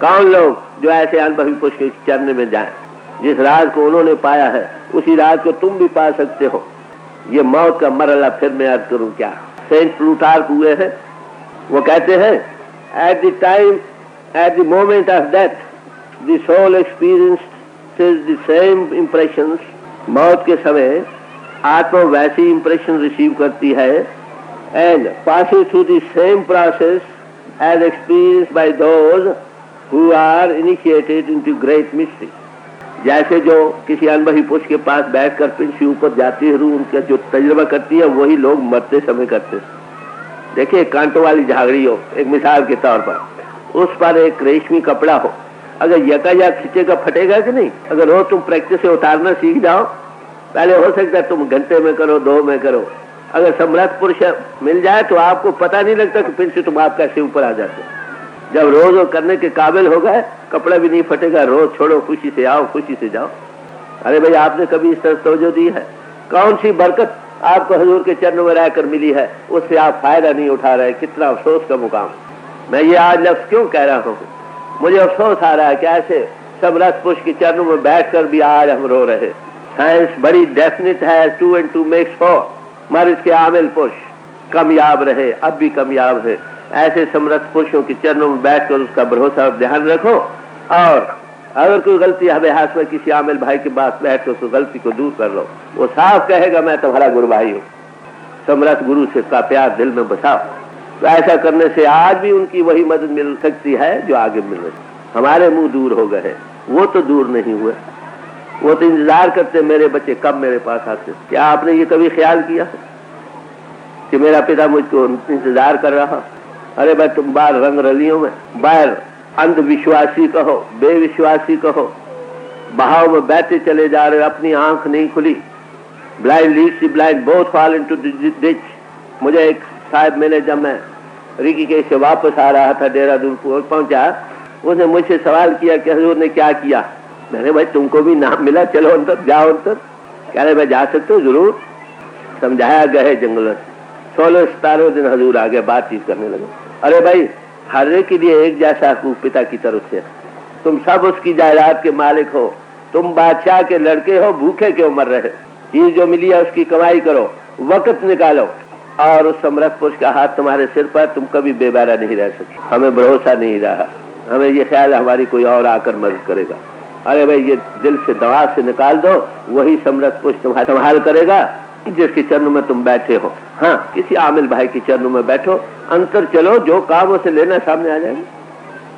कौन लोग जो ऐसे अनुभवी पुरुष के चरण में जाएं, जिस राज को उन्होंने पाया है उसी राज को तुम भी पा सकते हो। ये मौत का मरला फिर मैं याद करूं क्या? सेंट प्लूटार्क हुए हैं, वो कहते हैं at the moment of death the soul experiences the same impressions. मौत के समय आत्मा वैसी इंप्रेशन रिसीव करती है and passing through the same process as experience by those who are initiated into great mystery. जैसे जो किसी अनुभवी पुरुष के पास बैठकर पिंड से ऊपर जाती है रूह, उनका जो तजुर्बा करती है वही लोग मरते समय करते हैं। देखिए कांटों वाली झागड़ी हो, एक मिसाल के तौर पर, उस पर एक रेशमी कपड़ा हो, अगर यकायक खींचेगा फटेगा कि नहीं? अगर रोज तुम प्रैक्टिस से उतारना सीख जाओ, पहले हो सकता है तुम घंटे में करो, 2 में करो। अगर समर्थ पुरुष मिल जाए तो आपको पता नहीं लगता कि फिर से तुम आप कैसे ऊपर आ जाते। जब रोज करने के काबिल हो गए, कपड़ा भी नहीं फटेगा। रोज छोड़ो, खुशी से आओ, खुशी से जाओ। अरे भाई आपने कभी इस तरह तवज्जो दी है? कौन सी बरकत आपको हुजूर के चरणों में रहकर मिली है, उससे आप फायदा नहीं उठा रहे। कितना अफसोस का मुकाम। मैं ये आज लफ्ज क्यों कह रहा हूँ? मुझे अफसोस आ रहा है कि ऐसे समर्थ पुरुष के चरणों में बैठकर भी आज हम रो रहे। साइंस बड़ी डेफिनेट है, 2 and 2 makes 4, मगर इसके आमिल पुरुष कामयाब रहे, अब भी कामयाब है। ऐसे समर्थ पुरुषों के चरणों में बैठकर उसका भरोसा और ध्यान रखो। और अगर कोई गलती अभ्यास में किसी आमिल भाई के पास बैठ कर उस गलती को दूर कर लो, वो साफ कहेगा मैं तुम्हारा गुरु भाई हूँ। समर्थ गुरु से का प्यार दिल में बसाओ। तो ऐसा करने से आज भी उनकी वही मदद मिल सकती है जो आगे मिल रही। हमारे मुंह दूर हो गए, वो तो दूर नहीं हुए। वो तो इंतजार करते मेरे बच्चे कब मेरे पास आते। क्या आपने ये कभी ख्याल किया कि मेरा पिता मुझको इंतजार कर रहा? अरे भाई तुम बाहर रंग रलियों में, बाहर अंधविश्वासी कहो, बेविश्वासी कहो, बहाव में बहते चले जा रहे हो, अपनी आंख नहीं खुली। Blind leads the blind, both fall into the ditch. मुझे एक साहब मिले, जब मैं ऋषिकेश से वापस आ रहा था, देहरादून पहुंचा, उसने मुझसे सवाल किया कि हुजूर ने क्या किया। मैंने भाई तुमको भी नाम मिला, चलो अंदर जाओ अंदर। कह रहे मैं जा सकते हो? जरूर। समझाया गए जंगल में। 16-17 दिन हजूर आगे बातचीत करने लगे। अरे भाई हर एक के लिए एक जैसा हकूक पिता की तरफ से, तुम सब उसकी जायदाद के मालिक हो, तुम बादशाह के लड़के हो, भूखे क्यों मर रहे? चीज जो मिली है उसकी कमाई करो, वक्त निकालो, और उस समर्थ पुरुष का हाथ तुम्हारे सिर पर, तुम कभी बेबारा नहीं रह सकते। हमें भरोसा नहीं रहा, हमें ये ख्याल हमारी कोई और आकर मदद करेगा। अरे भाई ये दिल से दवा से निकाल दो, वही समर्थ पुरुष तुम्हारा संभाल करेगा जिसके चरणों में तुम बैठे हो। हाँ, किसी आमिल भाई के चरणों में बैठो, अंतर चलो, जो काम उसे लेना सामने आ जाएगा।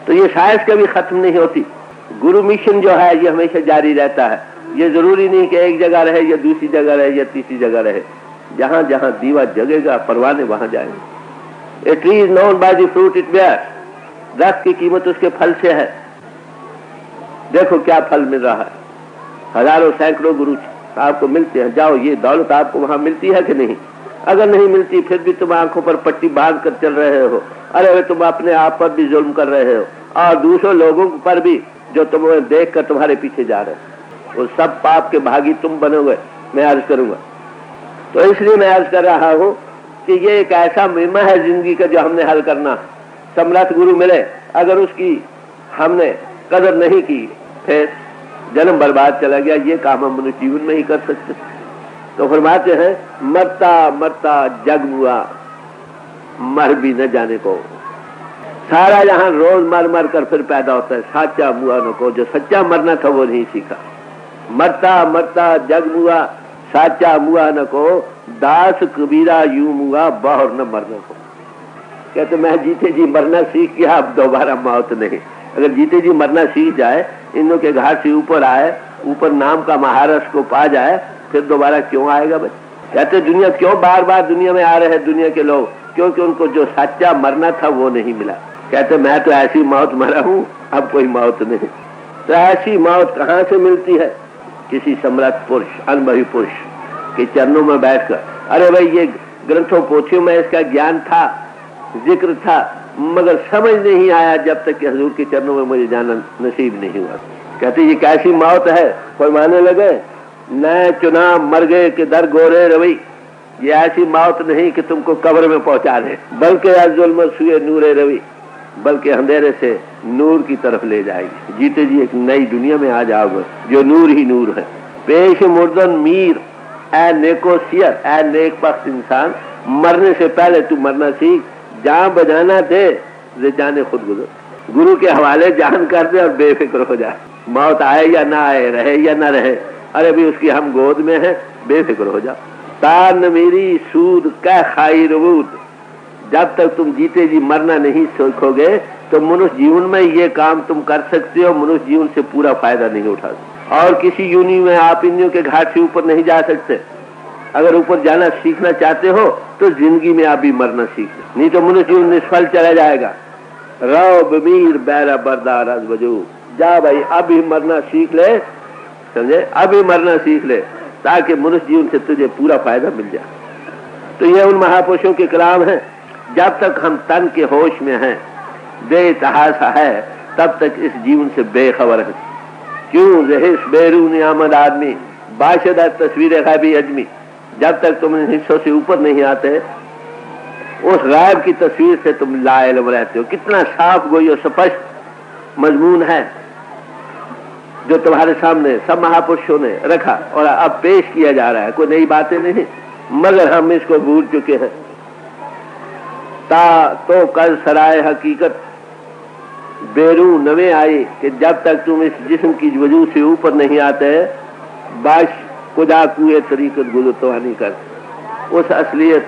तो ये साइंस कभी खत्म नहीं होती। गुरु मिशन जो है ये हमेशा जारी रहता है। ये जरूरी नहीं कि एक जगह रहे या दूसरी जगह रहे या तीसरी जगह रहे। जहां जहां दीवा जगेगा परवाने वहां जाएंगे। A tree is known by the fruit it bears. दरख्त की कीमत उसके फल से है। देखो क्या फल मिल रहा है। हजारों सैकड़ों गुरु आपको मिलते हैं, जाओ, ये दौलत आपको वहां मिलती है कि नहीं? अगर नहीं मिलती फिर भी तुम आंखों पर पट्टी बांध कर चल रहे हो। अरे तुम अपने आप पर भी जुल्म कर रहे हो और दूसरे लोगों पर भी जो तुम्हें देख कर तुम्हारे पीछे जा रहे हो। वो सब पाप के भागी तुम बनोगे, मैं अर्ज करूंगा। तो इसलिए मैं अर्ज कर रहा हूं कि ये एक ऐसा मुहिमा है जिंदगी का जो हमने हल करना। सम्राट गुरु मिले, अगर उसकी हमने कदर नहीं की फिर जन्म बर्बाद चला गया। ये काम हम मनुष्य जीवन में ही कर सकते। तो फरमाते हैं मरता मरता जग मुआ, मर भी न जाने को। सारा यहाँ रोज मर मर कर फिर पैदा होता है, साचा मुआ न को। जो सच्चा मरना था वो नहीं सीखा। मरता मरता जग मुआ, साचा मुआ न को। दास कबीरा यूं मुआ, बहुर न मरने को। कहते मैं जीते जी मरना सीख गया, अब दोबारा मौत नहीं। अगर जीते जी मरना सीख जाए, इन के घाट से ऊपर आए, ऊपर नाम का महारस को पा जाए, फिर दोबारा क्यों आएगा भाई? कहते दुनिया क्यों बार बार दुनिया में आ रहे हैं दुनिया के लोग? क्योंकि उनको जो सच्चा मरना था वो नहीं मिला। कहते मैं तो ऐसी मौत मरा हूं, अब कोई मौत नहीं। तो ऐसी मौत कहाँ से मिलती है? किसी सम्राट पुरुष, अनुभवी पुरुष के चरणों में बैठकर। अरे भाई ये ग्रंथों पोथियों में इसका ज्ञान था, जिक्र था, मगर समझ नहीं आया जब तक कि हजूर के चरणों में मुझे जाना नसीब नहीं हुआ। कहते ये कैसी मौत है? फरमाने लगे न चुना मर गए कि दर गोरे रवि। ये ऐसी मौत नहीं कि तुमको कब्र में पहुंचा दे, बल्कि जुल्म सुए नूरे रवि, बल्कि अंधेरे से नूर की तरफ ले जाएगी। जीते जी एक नई दुनिया में आ जाओगे जो नूर ही नूर है। पेश मुर्दन मीर ए नेकोसियर, ए नेक बख्त इंसान, मरने से पहले तू मरना सीख। जान बजाना दे, जाने खुद गुजर। गुरु के हवाले जान कर दे और बेफिक्र हो जाए। मौत आए या ना आए, रहे या ना रहे, अरे भी उसकी हम गोद में है, बेफिक्र हो जाओ। तान मेरी सूद कै खाई रबूत। जब तक तुम जीते जी मरना नहीं सीखोगे तो मनुष्य जीवन में ये काम तुम कर सकते हो, मनुष्य जीवन से पूरा फायदा नहीं उठा सकते। और किसी यूनि में आप इन के घाट से ऊपर नहीं जा सकते। अगर ऊपर जाना सीखना चाहते हो तो जिंदगी में आप भी मरना सीख, नहीं तो मनुष्य जीवन निष्फल चला जाएगा। रो बमीर बैरा बरदार अज बजू। जा भाई अभी मरना सीख ले, समझे? अभी मरना सीख ले ताकि मनुष्य जीवन से तुझे पूरा फायदा मिल जाए। तो ये उन महापुरुषों के कलाम है। जब तक हम तन के होश में हैं, बेतहासा है, तब तक इस जीवन से बेखबर है। क्यों रहिस बेरून आमद आदमी, बाशदा तस्वीर गैबी अजमी। जब तक तुम इन हिस्सों से ऊपर नहीं आते, उस गायब की तस्वीर से तुम लाइल्म रहते हो। कितना साफ गोई और स्पष्ट मजमून है जो तुम्हारे सामने सब महापुरुषों ने रखा और अब पेश किया जा रहा है। कोई नई बातें नहीं, मगर हम इसको भूल चुके हैं। ता तो कल सराय हकीकत बेरू नवे आई, कि जब तक तुम इस जिस्म की वजूद से ऊपर नहीं आते, बाश खुदा कुए तरीकत गुजर तो नहीं कर। उस असलियत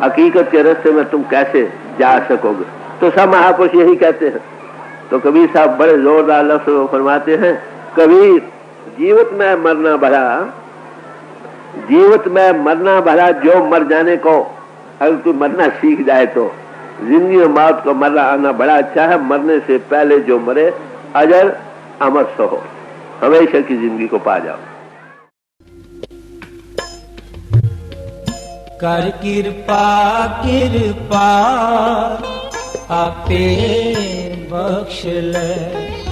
हकीकत के रास्ते में तुम कैसे जा सकोगे? तो सब महापुरुष यही कहते हैं। तो कबीर साहब बड़े जोरदार लफ्ज़ फरमाते हैं, कबीर जीवित में मरना भला, जीवित में मरना भला, जो मर जाने को अगर तू मरना सीख जाए तो जिंदगी में मौत को मरना आना बड़ा अच्छा है। मरने से पहले जो मरे अजर अमर सो हो, हमेशा की जिंदगी को पा जाओ। कर कृपा कृपा आपे बख्श ले।